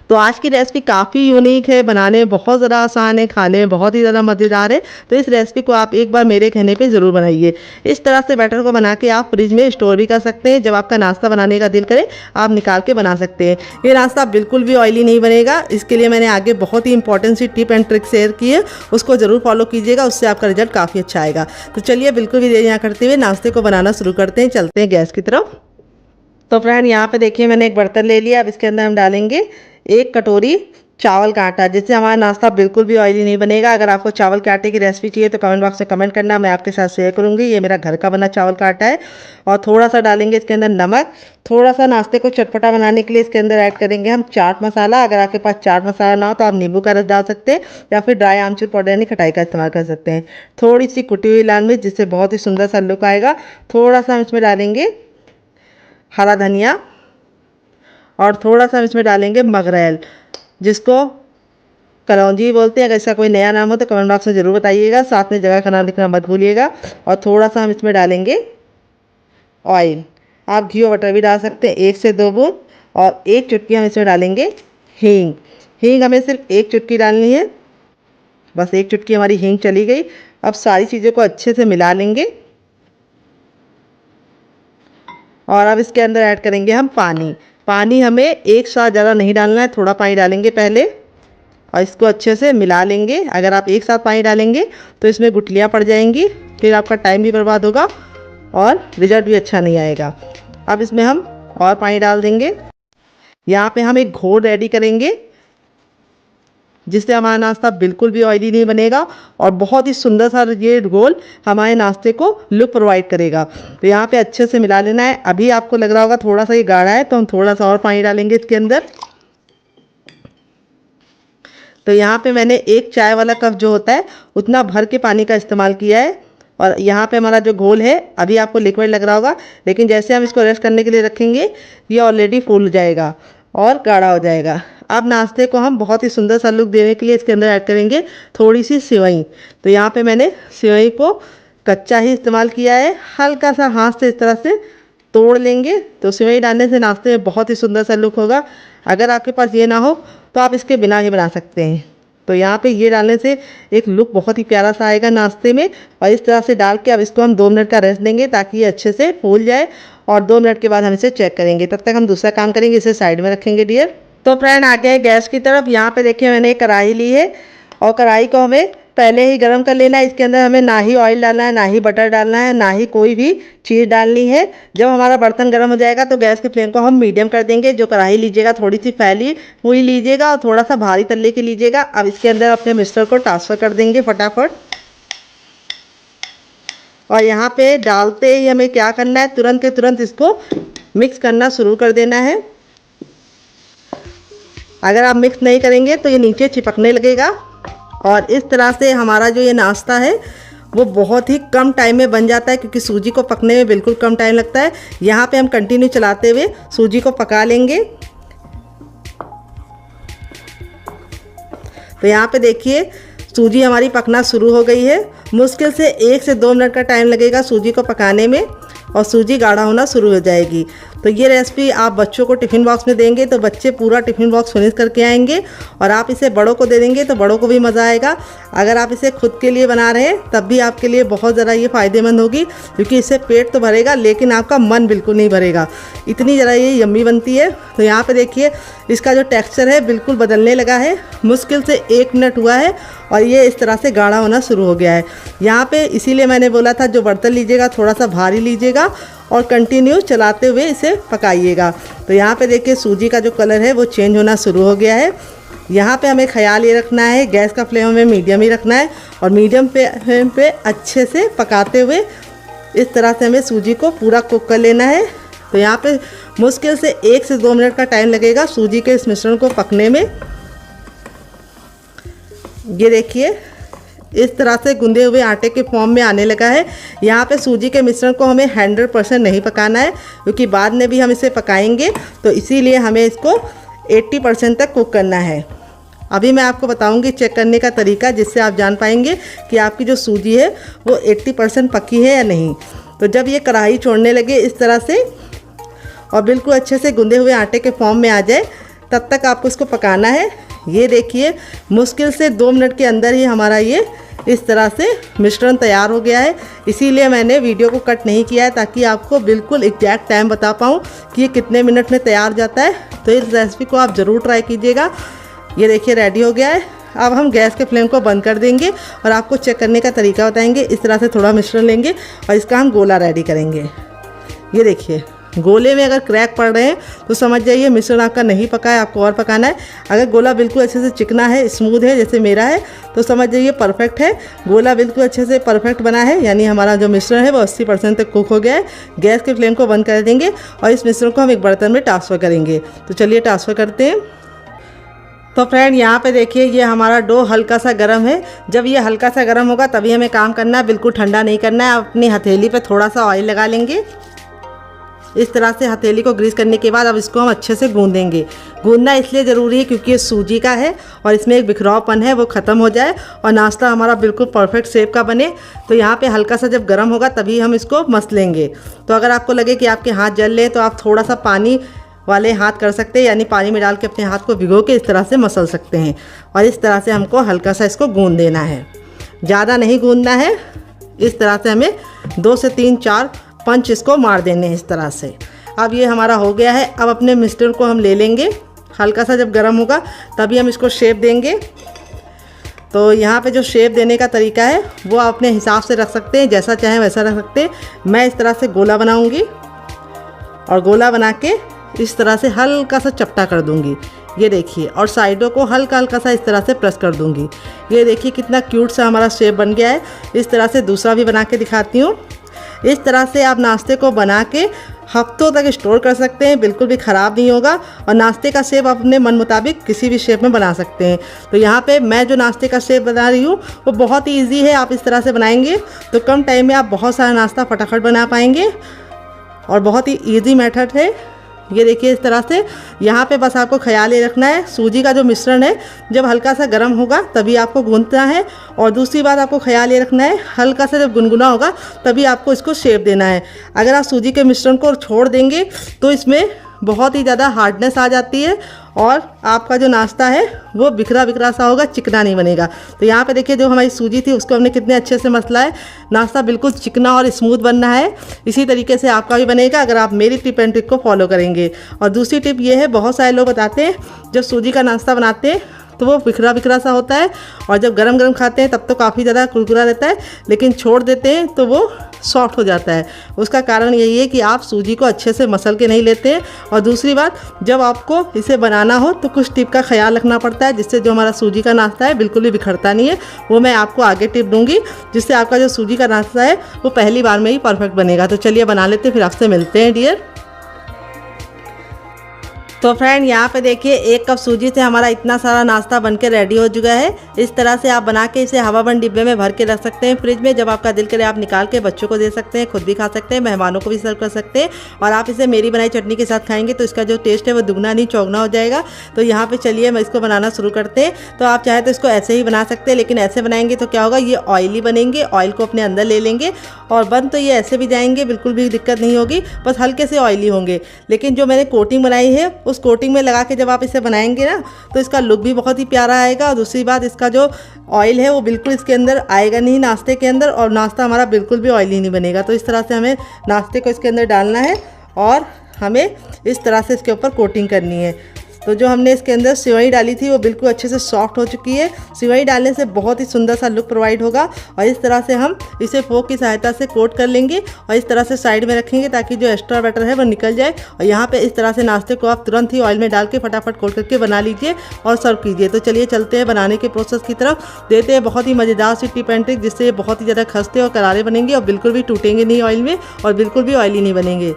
तो आज की रेसिपी काफ़ी यूनिक है, बनाने में बहुत ज़्यादा आसान है, खाने में बहुत ही ज़्यादा मज़ेदार है। तो इस रेसिपी को आप एक बार मेरे कहने पे ज़रूर बनाइए। इस तरह से बैटर को बना के आप फ्रिज में स्टोर भी कर सकते हैं। जब आपका नाश्ता बनाने का दिल करे आप निकाल के बना सकते हैं। ये नाश्ता बिल्कुल भी ऑयली नहीं बनेगा। इसके लिए मैंने आगे बहुत ही इंपॉर्टेंट सी टिप एंड ट्रिक शेयर की है, उसको ज़रूर फॉलो कीजिएगा, उससे आपका रिजल्ट काफ़ी अच्छा आएगा। तो चलिए बिल्कुल भी देरी ना करते हुए नाश्ते को बनाना शुरू करते हैं, चलते हैं गैस की तरफ। तो फ्रेंड यहाँ पे देखिए मैंने एक बर्तन ले लिया। अब इसके अंदर हम डालेंगे 1 कटोरी चावल का आटा, जिससे हमारा नाश्ता बिल्कुल भी ऑयली नहीं बनेगा। अगर आपको चावल के आटे की रेसिपी चाहिए तो कमेंट बॉक्स में कमेंट करना, मैं आपके साथ शेयर करूंगी। ये मेरा घर का बना चावल का आटा है। और थोड़ा सा डालेंगे इसके अंदर नमक। थोड़ा सा नाश्ते को चटपटा बनाने के लिए इसके अंदर ऐड करेंगे हम चाट मसाला। अगर आपके पास चाट मसाला ना हो तो आप नींबू का रस डाल सकते हैं, या फिर ड्राई आमचूर पाउडर यानी खटाई का इस्तेमाल कर सकते हैं। थोड़ी सी कुटी हुई लाल मिर्च, जिससे बहुत ही सुंदर सा लुक आएगा। थोड़ा सा हम इसमें डालेंगे हरा धनिया और थोड़ा सा हम इसमें डालेंगे मगरेल, जिसको कलौंजी बोलते हैं। अगर इसका कोई नया नाम हो तो कमेंट बॉक्स में ज़रूर बताइएगा, साथ में जगह का नाम लिखना मत भूलिएगा। और थोड़ा सा हम इसमें डालेंगे ऑयल, आप घी और बटर भी डाल सकते हैं, 1 से 2 बूंद। और 1 चुटकी हम इसमें डालेंगे हींग। हींग हमें सिर्फ 1 चुटकी डालनी है, बस 1 चुटकी हमारी हींग चली गई। अब सारी चीज़ों को अच्छे से मिला लेंगे। और अब इसके अंदर ऐड करेंगे हम पानी। पानी हमें एक साथ ज़्यादा नहीं डालना है, थोड़ा पानी डालेंगे पहले और इसको अच्छे से मिला लेंगे। अगर आप एक साथ पानी डालेंगे तो इसमें गुठलियाँ पड़ जाएंगी फिर आपका टाइम भी बर्बाद होगा और रिजल्ट भी अच्छा नहीं आएगा। अब इसमें हम और पानी डाल देंगे। यहाँ पे हम एक घोल रेडी करेंगे जिससे हमारा नाश्ता बिल्कुल भी ऑयली नहीं बनेगा और बहुत ही सुंदर सा ये घोल हमारे नाश्ते को लुक प्रोवाइड करेगा। तो यहाँ पे अच्छे से मिला लेना है। अभी आपको लग रहा होगा थोड़ा सा ये गाढ़ा है, तो हम थोड़ा सा और पानी डालेंगे इसके अंदर। तो यहाँ पे मैंने 1 चाय वाला कप जो होता है उतना भर के पानी का इस्तेमाल किया है। और यहाँ पे हमारा जो घोल है अभी आपको लिक्विड लग रहा होगा, लेकिन जैसे हम इसको रेस्ट करने के लिए रखेंगे ये ऑलरेडी फूल जाएगा और गाढ़ा हो जाएगा। अब नाश्ते को हम बहुत ही सुंदर सा लुक देने के लिए इसके अंदर ऐड करेंगे थोड़ी सी सेवई। तो यहाँ पे मैंने सेवई को कच्चा ही इस्तेमाल किया है, हल्का सा हाथ से इस तरह से तोड़ लेंगे। तो सेवई डालने से नाश्ते में बहुत ही सुंदर सा लुक होगा। अगर आपके पास ये ना हो तो आप इसके बिना ही बना सकते हैं। तो यहाँ पे ये डालने से एक लुक बहुत ही प्यारा सा आएगा नाश्ते में। और इस तरह से डाल के अब इसको हम 2 मिनट का रेस्ट देंगे ताकि ये अच्छे से फूल जाए और 2 मिनट के बाद हम इसे चेक करेंगे। तब तक हम दूसरा काम करेंगे, इसे साइड में रखेंगे डियर। तो फ्रेंड आ गए गैस की तरफ। यहाँ पे देखिए मैंने एक कढ़ाई ली है और कढ़ाई को हमें पहले ही गर्म कर लेना है। इसके अंदर हमें ना ही ऑयल डालना है, ना ही बटर डालना है, ना ही कोई भी चीज़ डालनी है। जब हमारा बर्तन गर्म हो जाएगा तो गैस की फ्लेम को हम मीडियम कर देंगे। जो कढ़ाई लीजिएगा थोड़ी सी फैली हुई लीजिएगा और थोड़ा सा भारी तल्ले की लीजिएगा। अब इसके अंदर अपने मिक्सचर को ट्रांसफ़र कर देंगे फटाफट। और यहाँ पे डालते ही हमें क्या करना है, तुरंत के तुरंत इसको मिक्स करना शुरू कर देना है। अगर आप मिक्स नहीं करेंगे तो ये नीचे चिपकने लगेगा। और इस तरह से हमारा जो ये नाश्ता है वो बहुत ही कम टाइम में बन जाता है, क्योंकि सूजी को पकने में बिल्कुल कम टाइम लगता है। यहाँ पे हम कंटिन्यू चलाते हुए सूजी को पका लेंगे। तो यहाँ पे देखिए सूजी हमारी पकना शुरू हो गई है। मुश्किल से 1 से 2 मिनट का टाइम लगेगा सूजी को पकाने में और सूजी गाढ़ा होना शुरू हो जाएगी। तो ये रेसिपी आप बच्चों को टिफ़िन बॉक्स में देंगे तो बच्चे पूरा टिफ़िन बॉक्स फिनिश करके आएंगे। और आप इसे बड़ों को दे देंगे तो बड़ों को भी मज़ा आएगा। अगर आप इसे खुद के लिए बना रहे हैं तब भी आपके लिए बहुत ज़्यादा ये फ़ायदेमंद होगी, क्योंकि इससे पेट तो भरेगा लेकिन आपका मन बिल्कुल नहीं भरेगा, इतनी ज़रा ये यम्मी बनती है। तो यहाँ पर देखिए इसका जो टेक्स्चर है बिल्कुल बदलने लगा है। मुश्किल से 1 मिनट हुआ है और ये इस तरह से गाढ़ा होना शुरू हो गया है। यहाँ पे इसीलिए मैंने बोला था जो बर्तन लीजिएगा थोड़ा सा भारी लीजिएगा और कंटिन्यू चलाते हुए इसे पकाइएगा। तो यहाँ पे देखिए सूजी का जो कलर है वो चेंज होना शुरू हो गया है। यहाँ पे हमें ख्याल ये रखना है गैस का फ्लेम हमें मीडियम ही रखना है और मीडियम फ्लेम पे अच्छे से पकाते हुए इस तरह से हमें सूजी को पूरा कुक कर लेना है। तो यहाँ पे मुश्किल से 1 से 2 मिनट का टाइम लगेगा सूजी के इस मिश्रण को पकने में। ये देखिए इस तरह से गूंदे हुए आटे के फॉर्म में आने लगा है। यहाँ पे सूजी के मिश्रण को हमें 100% नहीं पकाना है, क्योंकि बाद में भी हम इसे पकाएंगे, तो इसीलिए हमें इसको 80% तक कुक करना है। अभी मैं आपको बताऊंगी चेक करने का तरीका, जिससे आप जान पाएंगे कि आपकी जो सूजी है वो 80% पकी है या नहीं। तो जब ये कढ़ाई छोड़ने लगे इस तरह से और बिल्कुल अच्छे से गूंदे हुए आटे के फॉर्म में आ जाए, तब तक आपको इसको पकाना है। ये देखिए मुश्किल से 2 मिनट के अंदर ही हमारा ये इस तरह से मिश्रण तैयार हो गया है। इसीलिए मैंने वीडियो को कट नहीं किया है, ताकि आपको बिल्कुल एग्जैक्ट टाइम बता पाऊँ कि ये कितने मिनट में तैयार जाता है। तो इस रेसिपी को आप ज़रूर ट्राई कीजिएगा। ये देखिए रेडी हो गया है। अब हम गैस के फ्लेम को बंद कर देंगे और आपको चेक करने का तरीका बताएंगे। इस तरह से थोड़ा मिश्रण लेंगे और इसका हम गोला रेडी करेंगे। ये देखिए गोले में अगर क्रैक पड़ रहे हैं तो समझ जाइए मिश्रण आपका नहीं पका है, आपको और पकाना है। अगर गोला बिल्कुल अच्छे से चिकना है, स्मूथ है जैसे मेरा है, तो समझ जाइए परफेक्ट है। गोला बिल्कुल अच्छे से परफेक्ट बना है, यानी हमारा जो मिश्रण है वो 80% तक कुक हो गया है। गैस के फ्लेम को बंद कर देंगे और इस मिश्रण को हम एक बर्तन में ट्रांसफ़र करेंगे। तो चलिए ट्रांसफ़र करते हैं। तो फ्रेंड यहाँ पे देखिए ये हमारा डो हल्का सा गर्म है। जब ये हल्का सा गर्म होगा तभी हमें काम करना है, बिल्कुल ठंडा नहीं करना है। आप अपनी हथेली पे थोड़ा सा ऑयल लगा लेंगे। इस तरह से हथेली को ग्रीस करने के बाद अब इसको हम अच्छे से गूंदेंगे। गूंदना इसलिए ज़रूरी है क्योंकि ये सूजी का है और इसमें एक बिखरावपन है, वो ख़त्म हो जाए और नाश्ता हमारा बिल्कुल परफेक्ट शेप का बने। तो यहाँ पे हल्का सा जब गर्म होगा तभी हम इसको मस लेंगे। तो अगर आपको लगे कि आपके हाथ जल लें तो आप थोड़ा सा पानी वाले हाथ कर सकते हैं, यानी पानी में डाल के अपने हाथ को भिगो के इस तरह से मसल सकते हैं। और इस तरह से हमको हल्का सा इसको गूंद देना है, ज़्यादा नहीं गूंदना है। इस तरह से हमें 2 से 3-4 पंच इसको मार देने हैं इस तरह से। अब ये हमारा हो गया है। अब अपने मिक्सचर को हम ले लेंगे। हल्का सा जब गर्म होगा तभी हम इसको शेप देंगे। तो यहाँ पे जो शेप देने का तरीका है वो आप अपने हिसाब से रख सकते हैं, जैसा चाहें वैसा रख सकते हैं। मैं इस तरह से गोला बनाऊँगी और गोला बना के इस तरह से हल्का सा चपटा कर दूँगी, ये देखिए, और साइडों को हल्का हल्का सा इस तरह से प्रेस कर दूँगी। ये देखिए कितना क्यूट सा हमारा शेप बन गया है। इस तरह से दूसरा भी बना के दिखाती हूँ। इस तरह से आप नाश्ते को बना के हफ्तों तक स्टोर कर सकते हैं, बिल्कुल भी ख़राब नहीं होगा। और नाश्ते का शेप आप अपने मन मुताबिक किसी भी शेप में बना सकते हैं। तो यहाँ पे मैं जो नाश्ते का शेप बना रही हूँ वो बहुत ही ईजी है। आप इस तरह से बनाएंगे तो कम टाइम में आप बहुत सारा नाश्ता फटाफट बना पाएंगे और बहुत ही ईजी मेथड है। ये देखिए इस तरह से। यहाँ पे बस आपको ख्याल ये रखना है, सूजी का जो मिश्रण है जब हल्का सा गर्म होगा तभी आपको गूंथना है। और दूसरी बात आपको ख्याल ये रखना है, हल्का सा जब गुनगुना होगा तभी आपको इसको शेप देना है। अगर आप सूजी के मिश्रण को छोड़ देंगे तो इसमें बहुत ही ज़्यादा हार्डनेस आ जाती है और आपका जो नाश्ता है वो बिखरा बिखरा सा होगा, चिकना नहीं बनेगा। तो यहाँ पे देखिए जो हमारी सूजी थी उसको हमने कितने अच्छे से मसला है, नाश्ता बिल्कुल चिकना और स्मूथ बनना है। इसी तरीके से आपका भी बनेगा अगर आप मेरी टिप एंड ट्रिक को फॉलो करेंगे। और दूसरी टिप ये है, बहुत सारे लोग बताते हैं जब सूजी का नाश्ता बनाते हैं तो वो बिखरा बिखरा सा होता है और जब गरम गरम खाते हैं तब तो काफ़ी ज़्यादा कुरकुरा रहता है, लेकिन छोड़ देते हैं तो वो सॉफ्ट हो जाता है। उसका कारण यही है कि आप सूजी को अच्छे से मसल के नहीं लेते हैं। और दूसरी बात, जब आपको इसे बनाना हो तो कुछ टिप का ख्याल रखना पड़ता है जिससे जो हमारा सूजी का नाश्ता है बिल्कुल भी बिखरता नहीं है। वो मैं आपको आगे टिप दूंगी जिससे आपका जो सूजी का नाश्ता है वो पहली बार में ही परफेक्ट बनेगा। तो चलिए बना लेते हैं, फिर आपसे मिलते हैं डियर। तो फ्रेंड यहाँ पे देखिए 1 कप सूजी से हमारा इतना सारा नाश्ता बनके रेडी हो चुका है। इस तरह से आप बना के इसे हवाबंद डिब्बे में भर के रख सकते हैं फ्रिज में। जब आपका दिल करे आप निकाल के बच्चों को दे सकते हैं, खुद भी खा सकते हैं, मेहमानों को भी सर्व कर सकते हैं। और आप इसे मेरी बनाई चटनी के साथ खाएंगे तो इसका जो टेस्ट है वो दुगना नहीं चौगुना हो जाएगा। तो यहाँ पे चलिए मैं इसको बनाना शुरू करते हैं। तो आप चाहे तो इसको ऐसे ही बना सकते हैं, लेकिन ऐसे बनाएंगे तो क्या होगा, ये ऑयली बनेंगे। ऑयल को अपने अंदर ले लेंगे और बन तो ये ऐसे भी जाएंगे, बिल्कुल भी दिक्कत नहीं होगी, बस हल्के से ऑयली होंगे। लेकिन जो मैंने कोटिंग बनाई है उस कोटिंग में लगा के जब आप इसे बनाएंगे ना तो इसका लुक भी बहुत ही प्यारा आएगा। और दूसरी बात, इसका जो ऑयल है वो बिल्कुल इसके अंदर आएगा नहीं नाश्ते के अंदर, और नाश्ता हमारा बिल्कुल भी ऑयली नहीं बनेगा। तो इस तरह से हमें नाश्ते को इसके अंदर डालना है और हमें इस तरह से इसके ऊपर कोटिंग करनी है। तो जो हमने इसके अंदर सेवई डाली थी वो बिल्कुल अच्छे से सॉफ्ट हो चुकी है। सेवई डालने से बहुत ही सुंदर सा लुक प्रोवाइड होगा। और इस तरह से हम इसे फोक की सहायता से कोट कर लेंगे और इस तरह से साइड में रखेंगे ताकि जो एक्स्ट्रा बैटर है वो निकल जाए। और यहाँ पे इस तरह से नाश्ते को आप तुरंत ही ऑयल में डाल के फटाफट कोट करके बना लीजिए और सर्व कीजिए। तो चलिए चलते हैं बनाने के प्रोसेस की तरफ, देते हैं बहुत ही मज़ेदार सी टिप एंड ट्रिक जिससे ये बहुत ही ज़्यादा खस्ते और करारे बनेंगे और बिल्कुल भी टूटेंगे नहीं ऑयल में और बिल्कुल भी ऑयली नहीं बनेंगे।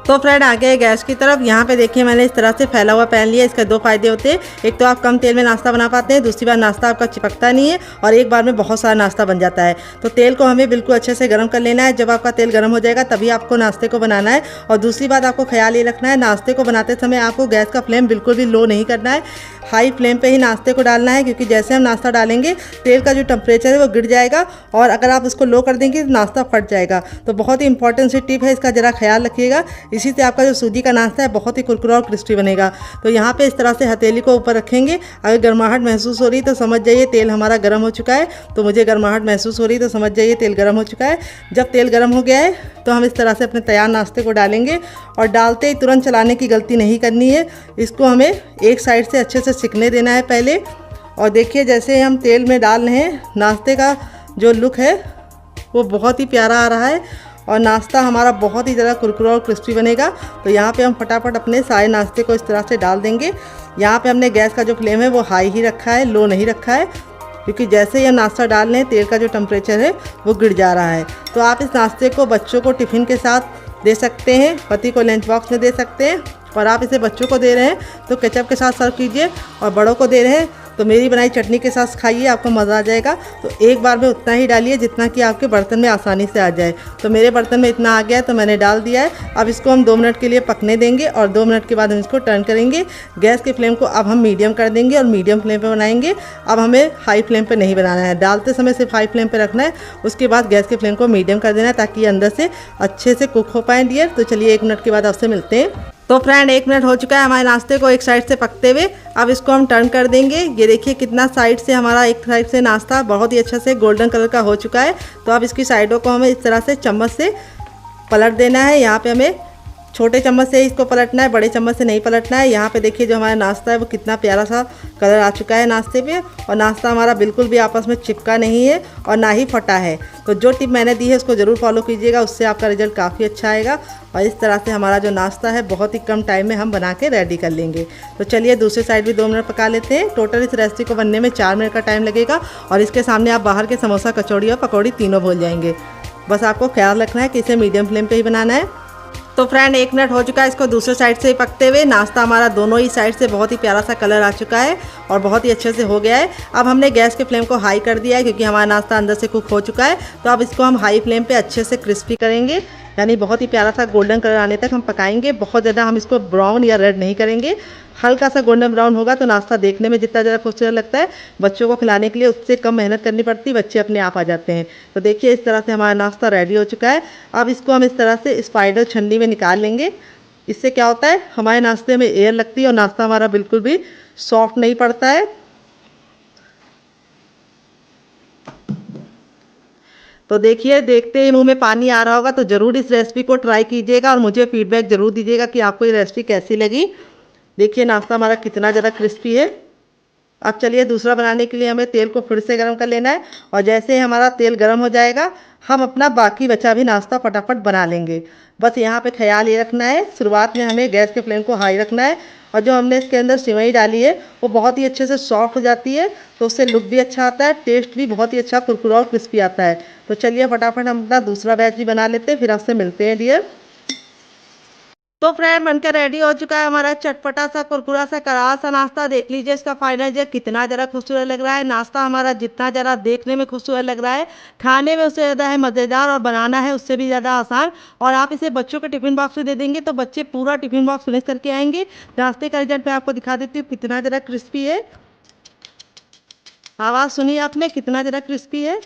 तो फ्रेंड आ गए गैस की तरफ। यहाँ पे देखिए मैंने इस तरह से फैला हुआ पैन लिया। इसका 2 फायदे होते हैं, एक तो आप कम तेल में नाश्ता बना पाते हैं, दूसरी बार नाश्ता आपका चिपकता नहीं है और एक बार में बहुत सारा नाश्ता बन जाता है। तो तेल को हमें बिल्कुल अच्छे से गर्म कर लेना है। जब आपका तेल गर्म हो जाएगा तभी आपको नाश्ते को बनाना है। और दूसरी बात आपको ख्याल ये रखना है, नाश्ते को बनाते समय आपको गैस का फ्लेम बिल्कुल भी लो नहीं करना है, हाई फ्लेम पे ही नाश्ते को डालना है, क्योंकि जैसे हम नाश्ता डालेंगे तेल का जो टेम्परेचर है वो गिर जाएगा और अगर आप उसको लो कर देंगे तो नाश्ता फट जाएगा। तो बहुत ही इंपॉर्टेंट सी टिप है, इसका ज़रा ख्याल रखिएगा। इसी से आपका जो सूजी का नाश्ता है बहुत ही कुरकुरा और क्रिस्पी बनेगा। तो यहाँ पे इस तरह से हथेली को ऊपर रखेंगे। अगर गर्माहट महसूस हो रही तो समझ जाइए तेल हमारा गर्म हो चुका है। तो मुझे गर्माहट महसूस हो रही तो समझ जाइए तेल गर्म हो चुका है। जब तेल गर्म हो गया है तो हम इस तरह से अपने तैयार नाश्ते को डालेंगे और डालते ही तुरंत चलाने की गलती नहीं करनी है। इसको हमें एक साइड से अच्छे से सिकने देना है पहले। और देखिए जैसे हम तेल में डाल रहे हैं, नाश्ते का जो लुक है वो बहुत ही प्यारा आ रहा है और नाश्ता हमारा बहुत ही ज़्यादा कुरकुरा और क्रिस्पी बनेगा। तो यहाँ पे हम फटाफट अपने सारे नाश्ते को इस तरह से डाल देंगे। यहाँ पे हमने गैस का जो फ्लेम है वो हाई ही रखा है, लो नहीं रखा है, क्योंकि जैसे ही हम नाश्ता डाल रहे हैं तेल का जो टेम्परेचर है वो गिर जा रहा है। तो आप इस नाश्ते को बच्चों को टिफ़िन के साथ दे सकते हैं, पति को लंच बॉक्स में दे सकते हैं, और आप इसे बच्चों को दे रहे हैं तो केचप के साथ सर्व कीजिए, और बड़ों को दे रहे हैं तो मेरी बनाई चटनी के साथ खाइए, आपको मज़ा आ जाएगा। तो एक बार में उतना ही डालिए जितना कि आपके बर्तन में आसानी से आ जाए। तो मेरे बर्तन में इतना आ गया है तो मैंने डाल दिया है। अब इसको हम 2 मिनट के लिए पकने देंगे और 2 मिनट के बाद हम इसको टर्न करेंगे। गैस के फ्लेम को अब हम मीडियम कर देंगे और मीडियम फ्लेम पे बनाएंगे। अब हमें हाई फ्लेम पे नहीं बनाना है, डालते समय सिर्फ हाई फ्लेम पे रखना है, उसके बाद गैस के फ्लेम को मीडियम कर देना है ताकि अंदर से अच्छे से कुक हो पाए डियर। तो चलिए 1 मिनट के बाद आपसे मिलते हैं। तो फ्रेंड 1 मिनट हो चुका है हमारे नाश्ते को एक साइड से पकते हुए। अब इसको हम टर्न कर देंगे। ये देखिए कितना साइड से हमारा एक साइड से नाश्ता बहुत ही अच्छे से गोल्डन कलर का हो चुका है। तो अब इसकी साइडों को हमें इस तरह से चम्मच से पलट देना है। यहाँ पे हमें छोटे चम्मच से ही इसको पलटना है, बड़े चम्मच से नहीं पलटना है। यहाँ पे देखिए जो हमारा नाश्ता है वो कितना प्यारा सा कलर आ चुका है नाश्ते पे, और नाश्ता हमारा बिल्कुल भी आपस में चिपका नहीं है और ना ही फटा है। तो जो टिप मैंने दी है उसको ज़रूर फॉलो कीजिएगा, उससे आपका रिजल्ट काफ़ी अच्छा आएगा। और इस तरह से हमारा जो नाश्ता है बहुत ही कम टाइम में हम बना के रेडी कर लेंगे। तो चलिए दूसरी साइड भी 2 मिनट पका लेते हैं। टोटल इस रेसिपी को बनने में 4 मिनट का टाइम लगेगा, और इसके सामने आप बाहर के समोसा, कचौड़ी और पकौड़ी तीनों भूल जाएंगे। बस आपको ख्याल रखना है कि इसे मीडियम फ्लेम पे ही बनाना है। तो फ्रेंड 1 मिनट हो चुका है इसको दूसरे साइड से ही पकते हुए। नाश्ता हमारा दोनों ही साइड से बहुत ही प्यारा सा कलर आ चुका है और बहुत ही अच्छे से हो गया है। अब हमने गैस के फ्लेम को हाई कर दिया है क्योंकि हमारा नाश्ता अंदर से कुक हो चुका है। तो अब इसको हम हाई फ्लेम पे अच्छे से क्रिस्पी करेंगे, यानी बहुत ही प्यारा सा गोल्डन कलर आने तक हम पकाएंगे। बहुत ज़्यादा हम इसको ब्राउन या रेड नहीं करेंगे, हल्का सा गोल्डन ब्राउन होगा तो नाश्ता देखने में जितना ज़्यादा खूबसूरत लगता है, बच्चों को खिलाने के लिए उससे कम मेहनत करनी पड़ती, बच्चे अपने आप आ जाते हैं। तो देखिए इस तरह से हमारा नाश्ता रेडी हो चुका है। अब इसको हम इस तरह से स्पाइडर छन्नी में निकाल लेंगे। इससे क्या होता है, हमारे नाश्ते में एयर लगती है और नाश्ता हमारा बिल्कुल भी सॉफ्ट नहीं पड़ता है। तो देखिए देखते ही मुंह में पानी आ रहा होगा, तो ज़रूर इस रेसिपी को ट्राई कीजिएगा और मुझे फीडबैक ज़रूर दीजिएगा कि आपको ये रेसिपी कैसी लगी। देखिए नाश्ता हमारा कितना ज़्यादा क्रिस्पी है। अब चलिए दूसरा बनाने के लिए हमें तेल को फिर से गर्म कर लेना है, और जैसे ही हमारा तेल गर्म हो जाएगा हम अपना बाकी बचा भी नाश्ता फटाफट बना लेंगे। बस यहाँ पे ख्याल ये रखना है, शुरुआत में हमें गैस के फ्लेम को हाई रखना है, और जो हमने इसके अंदर सिवई डाली है वो बहुत ही अच्छे से सॉफ्ट हो जाती है, तो उससे लुक भी अच्छा आता है, टेस्ट भी बहुत ही अच्छा कुरकुरा और क्रिस्पी आता है। तो चलिए फटाफट हम अपना दूसरा बैच भी बना लेते हैं, फिर आपसे मिलते हैं डियर। तो फ्रेंड बनकर रेडी हो चुका है हमारा चटपटा सा कुरकुरा सा करारा सा नाश्ता। देख लीजिए इसका फाइनल रिजल्ट कितना ज़रा खूबसूरत लग रहा है। नाश्ता हमारा जितना ज़रा देखने में खूबसूरत लग रहा है, खाने में उससे ज़्यादा है मज़ेदार, और बनाना है उससे भी ज़्यादा आसान। और आप इसे बच्चों के टिफिन बॉक्स में दे देंगे तो बच्चे पूरा टिफिन बॉक्स फिनिश करके आएंगे। नाश्ते का रिजल्ट मैं आपको दिखा देती हूँ कितना ज़रा क्रिस्पी है। आवाज़ सुनिए आपने, कितना ज़रा क्रिस्पी है,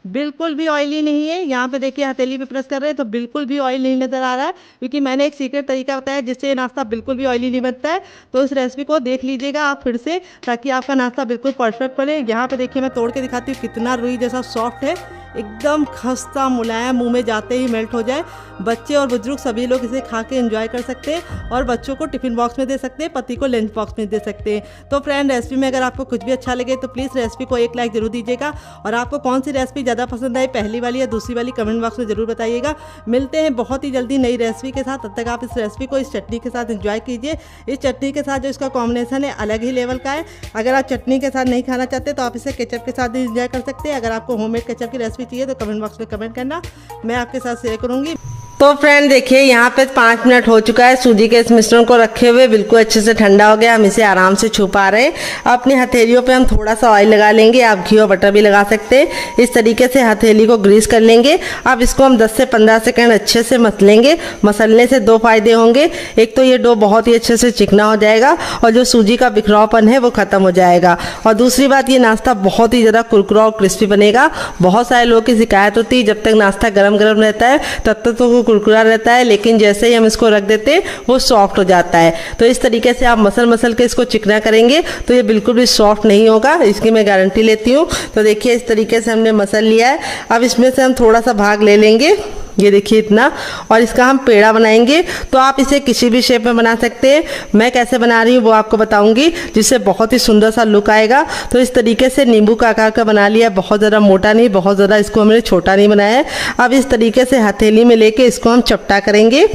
बिल्कुल भी ऑयली नहीं है। यहाँ पे देखिए हथेली पे प्रेस कर रहे हैं तो बिल्कुल भी ऑयल नहीं नज़र आ रहा है, क्योंकि मैंने एक सीक्रेट तरीका बताया जिससे ये नाश्ता बिल्कुल भी ऑयली नहीं बनता है। तो इस रेसिपी को देख लीजिएगा आप फिर से, ताकि आपका नाश्ता बिल्कुल परफेक्ट बने। यहाँ पे देखिए मैं तोड़ के दिखाती हूँ कितना रुई जैसा सॉफ्ट है, एकदम खस्ता मुलायम, मुंह में जाते ही मेल्ट हो जाए। बच्चे और बुजुर्ग सभी लोग इसे खा के एंजॉय कर सकते हैं, और बच्चों को टिफिन बॉक्स में दे सकते हैं, पति को लंच बॉक्स में दे सकते हैं। तो फ्रेंड रेसिपी में अगर आपको कुछ भी अच्छा लगे तो प्लीज़ रेसिपी को एक लाइक जरूर दीजिएगा, और आपको कौन सी रेसिपी ज़्यादा पसंद आई, पहली वाली या दूसरी वाली, कमेंट बॉक्स में ज़रूर बताइएगा। मिलते हैं बहुत ही जल्दी नई रेसिपी के साथ, तब तक आप इस रेसिपी को इस चटनी के साथ एंजॉय कीजिए। इस चटनी के साथ जो इसका कॉम्बिनेशन है अलग ही लेवल का है। अगर आप चटनी के साथ नहीं खाना चाहते तो आप इसे केचप के साथ भी एंजॉय कर सकते हैं। अगर आपको होममेड केचप की रेसिपी चाहिए तो कमेंट बॉक्स में कमेंट करना, मैं आपके साथ शेयर करूंगी। तो फ्रेंड देखिए यहाँ पे 5 मिनट हो चुका है सूजी के इस मिश्रण को रखे हुए, बिल्कुल अच्छे से ठंडा हो गया। हम इसे आराम से छू पा रहे हैं। अपनी हथेलियों पे हम थोड़ा सा ऑयल लगा लेंगे, आप घी और बटर भी लगा सकते हैं। इस तरीके से हथेली को ग्रीस कर लेंगे। अब इसको हम 10 से 15 सेकंड अच्छे से मसलेंगे। मसलने से 2 फायदे होंगे, एक तो ये डो बहुत ही अच्छे से चिकना हो जाएगा और जो सूजी का बिखरावपन है वो खत्म हो जाएगा, और दूसरी बात ये नाश्ता बहुत ही ज़्यादा कुरकुरा और क्रिस्पी बनेगा। बहुत सारे लोगों की शिकायत होती है जब तक नाश्ता गर्म गर्म रहता है तब तक तो वो कुरकुरा रहता है, लेकिन जैसे ही हम इसको रख देते हैं वो सॉफ्ट हो जाता है। तो इस तरीके से आप मसल के इसको चिकना करेंगे तो ये बिल्कुल भी सॉफ्ट नहीं होगा, इसकी मैं गारंटी लेती हूँ। तो देखिए इस तरीके से हमने मसल लिया है। अब इसमें से हम थोड़ा सा भाग ले लेंगे, ये देखिए इतना, और इसका हम पेड़ा बनाएंगे। तो आप इसे किसी भी शेप में बना सकते हैं। मैं कैसे बना रही हूँ वो आपको बताऊंगी, जिससे बहुत ही सुंदर सा लुक आएगा। तो इस तरीके से नींबू का आकार का बना लिया, बहुत ज़्यादा मोटा नहीं, बहुत ज़्यादा इसको हमने छोटा नहीं बनाया है। अब इस तरीके से हथेली में लेके इसको हम चपटा करेंगे।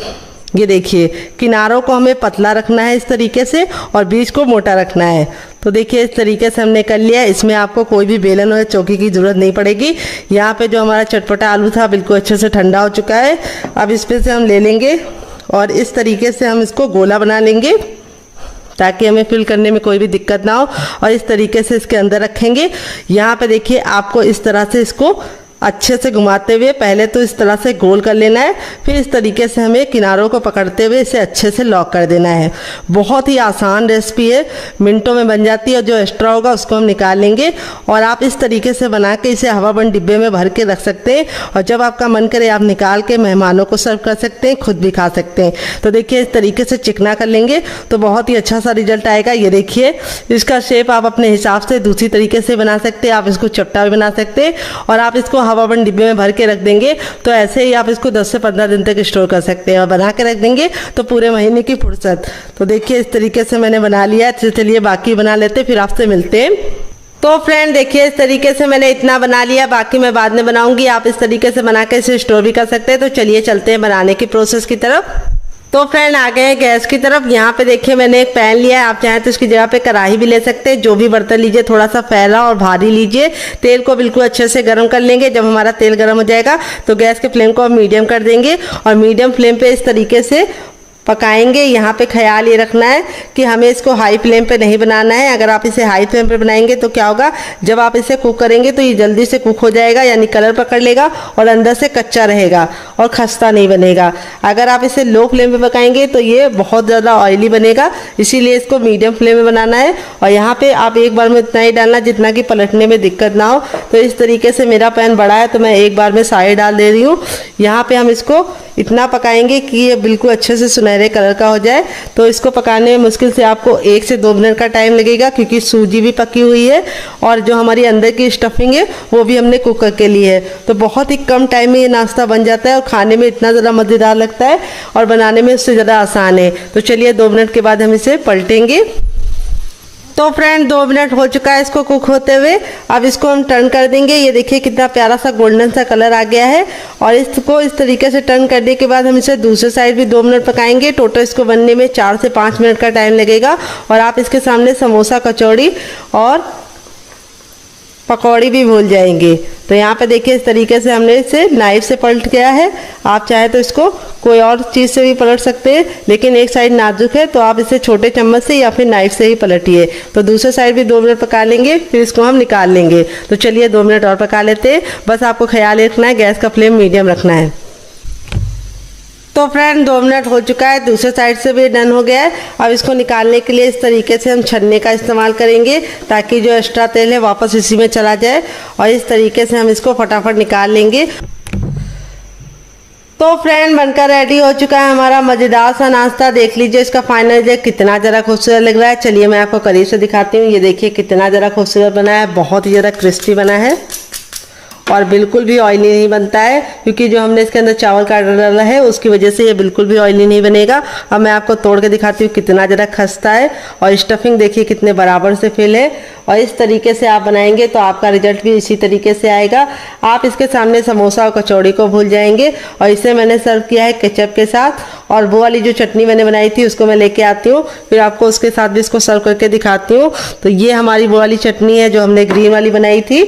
ये देखिए किनारों को हमें पतला रखना है इस तरीके से, और बीच को मोटा रखना है। तो देखिए इस तरीके से हमने कर लिया। इसमें आपको कोई भी बेलन और चौकी की ज़रूरत नहीं पड़ेगी। यहाँ पे जो हमारा चटपटा आलू था बिल्कुल अच्छे से ठंडा हो चुका है। अब इस पे से हम ले लेंगे और इस तरीके से हम इसको गोला बना लेंगे, ताकि हमें फिल करने में कोई भी दिक्कत ना हो, और इस तरीके से इसके अंदर रखेंगे। यहाँ पे देखिए आपको इस तरह से इसको अच्छे से घुमाते हुए पहले तो इस तरह से गोल कर लेना है, फिर इस तरीके से हमें किनारों को पकड़ते हुए इसे अच्छे से लॉक कर देना है। बहुत ही आसान रेसिपी है, मिनटों में बन जाती है। और जो एक्स्ट्रा होगा उसको हम निकाल लेंगे, और आप इस तरीके से बना के इसे हवाबंद डिब्बे में भर के रख सकते हैं, और जब आपका मन करे आप निकाल के मेहमानों को सर्व कर सकते हैं, खुद भी खा सकते हैं। तो देखिए इस तरीके से चिकना कर लेंगे तो बहुत ही अच्छा सा रिजल्ट आएगा। ये देखिए इसका शेप आप अपने हिसाब से दूसरी तरीके से बना सकते हैं, आप इसको चपटा भी बना सकते हैं, और आप इसको हवा बंद डिब्बे में भर के रख देंगे तो ऐसे ही आप इसको 10 से 15 दिन तक स्टोर कर सकते हैं और बना के रख देंगे तो पूरे महीने की फुर्सत। तो देखिए इस तरीके से मैंने बना लिया। चलिए बाकी बना लेते, फिर आपसे मिलते हैं। तो फ्रेंड देखिए इस तरीके से मैंने इतना बना लिया, बाकी मैं बाद में बनाऊंगी। आप इस तरीके से बना के इसे स्टोर भी कर सकते हैं। तो चलिए चलते हैं बनाने की प्रोसेस की तरफ। तो फ्रेंड आ गए हैं गैस की तरफ। यहाँ पे देखिए मैंने एक पैन लिया है, आप चाहें तो इसकी जगह पे कढ़ाई भी ले सकते हैं। जो भी बर्तन लीजिए थोड़ा सा फैला और भारी लीजिए। तेल को बिल्कुल अच्छे से गर्म कर लेंगे। जब हमारा तेल गर्म हो जाएगा तो गैस के फ्लेम को हम मीडियम कर देंगे और मीडियम फ्लेम पे इस तरीके से पकाएंगे। यहाँ पे ख्याल ये रखना है कि हमें इसको हाई फ्लेम पे नहीं बनाना है। अगर आप इसे हाई फ्लेम पे बनाएंगे तो क्या होगा, जब आप इसे कुक करेंगे तो ये जल्दी से कुक हो जाएगा, यानी कलर पकड़ लेगा और अंदर से कच्चा रहेगा और खस्ता नहीं बनेगा। अगर आप इसे लो फ्लेम पे पकाएंगे तो ये बहुत ज़्यादा ऑयली बनेगा, इसीलिए इसको मीडियम फ्लेम में बनाना है। और यहाँ पे आप एक बार में इतना ही डालना जितना कि पलटने में दिक्कत ना हो। तो इस तरीके से मेरा पैन बड़ा है तो मैं एक बार में सारे डाल दे रही हूँ। यहाँ पे हम इसको इतना पकाएंगे कि ये बिल्कुल अच्छे से सुनहरे कलर का हो जाए। तो इसको पकाने में मुश्किल से आपको 1 से 2 मिनट का टाइम लगेगा, क्योंकि सूजी भी पकी हुई है और जो हमारी अंदर की स्टफिंग है वो भी हमने कुक करके ली है। तो बहुत ही कम टाइम में ये नाश्ता बन जाता है और खाने में इतना ज़्यादा मज़ेदार लगता है और बनाने में उससे ज़्यादा आसान है। तो चलिए 2 मिनट के बाद हम इसे पलटेंगे। तो फ्रेंड 2 मिनट हो चुका है इसको कुक होते हुए। अब इसको हम टर्न कर देंगे। ये देखिए कितना प्यारा सा गोल्डन सा कलर आ गया है। और इसको इस तरीके से टर्न करने के बाद हम इसे दूसरे साइड भी 2 मिनट पकाएंगे। टोटल इसको बनने में 4 से 5 मिनट का टाइम लगेगा। और आप इसके सामने समोसा, कचौड़ी और पकौड़ी भी भूल जाएंगे। तो यहाँ पे देखिए इस तरीके से हमने इसे नाइफ से पलट गया है। आप चाहे तो इसको कोई और चीज़ से भी पलट सकते हैं, लेकिन एक साइड नाजुक है तो आप इसे छोटे चम्मच से या फिर नाइफ से ही पलटिए। तो दूसरे साइड भी 2 मिनट पका लेंगे, फिर इसको हम निकाल लेंगे। तो चलिए 2 मिनट और पका लेते हैं। बस आपको ख्याल रखना है गैस का फ्लेम मीडियम रखना है। तो फ्रेंड 2 मिनट हो चुका है, दूसरे साइड से भी डन हो गया है। अब इसको निकालने के लिए इस तरीके से हम छन्ने का इस्तेमाल करेंगे ताकि जो एक्स्ट्रा तेल है वापस इसी में चला जाए। और इस तरीके से हम इसको फटाफट निकाल लेंगे। तो फ्रेंड बनकर रेडी हो चुका है हमारा मज़ेदार सा नाश्ता। देख लीजिए इसका फाइनल रिजल्ट कितना ज़रा खूबसूरत लग रहा है। चलिए मैं आपको करीब से दिखाती हूँ। ये देखिए कितना ज़रा खूबसूरत बना है, बहुत ही ज़्यादा क्रिस्पी बना है और बिल्कुल भी ऑयली नहीं बनता है, क्योंकि जो हमने इसके अंदर चावल का आटा डाला है उसकी वजह से ये बिल्कुल भी ऑयली नहीं बनेगा। अब मैं आपको तोड़ के दिखाती हूँ कितना ज़रा खस्ता है और स्टफिंग देखिए कितने बराबर से फिल है। और इस तरीके से आप बनाएंगे तो आपका रिजल्ट भी इसी तरीके से आएगा। आप इसके सामने समोसा और कचौड़ी को भूल जाएंगे। और इसे मैंने सर्व किया है केचप के साथ। और वो वाली जो चटनी मैंने बनाई थी उसको मैं लेके आती हूँ, फिर आपको उसके साथ भी इसको सर्व करके दिखाती हूँ। तो ये हमारी वो वाली चटनी है जो हमने ग्रीन वाली बनाई थी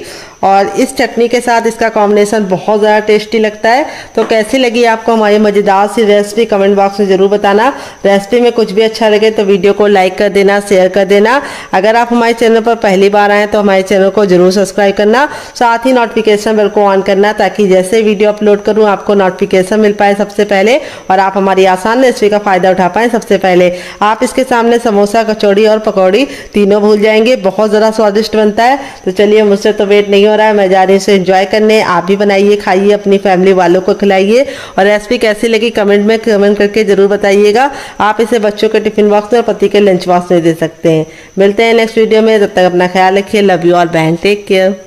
और इस चटनी के साथ इसका कॉम्बिनेशन बहुत ज़्यादा टेस्टी लगता है। तो कैसी लगी आपको हमारी मज़ेदार सी रेसिपी कमेंट बॉक्स में ज़रूर बताना। रेसिपी में कुछ भी अच्छा लगे तो वीडियो को लाइक कर देना, शेयर कर देना। अगर आप हमारे चैनल पर पहली बार आएँ तो हमारे चैनल को जरूर सब्सक्राइब करना, साथ ही नोटिफिकेशन बेल को ऑन करना ताकि जैसे वीडियो अपलोड करूँ आपको नोटिफिकेशन मिल पाए सबसे पहले और आप हमारी आसान रेसिपी का फ़ायदा उठा पाएँ सबसे पहले। आप इसके सामने समोसा, कचौड़ी और पकौड़ी तीनों भूल जाएंगे, बहुत ज़्यादा स्वादिष्ट बनता है। तो चलिए मुझसे तो वेट नहीं हो रहा है, मैं जा रही हूँ इसे एंजॉय करने। आप भी बनाइए, खाइए, अपनी फैमिली वालों को खिलाइए और रेसिपी कैसी लगी कमेंट में कमेंट करके जरूर बताइएगा। आप इसे बच्चों के टिफिन बॉक्स में और पति के लंच बॉक्स में दे सकते हैं। मिलते हैं नेक्स्ट वीडियो में, तब तक अपना ख्याल रखिए। लव यू ऑल बहन, टेक केयर।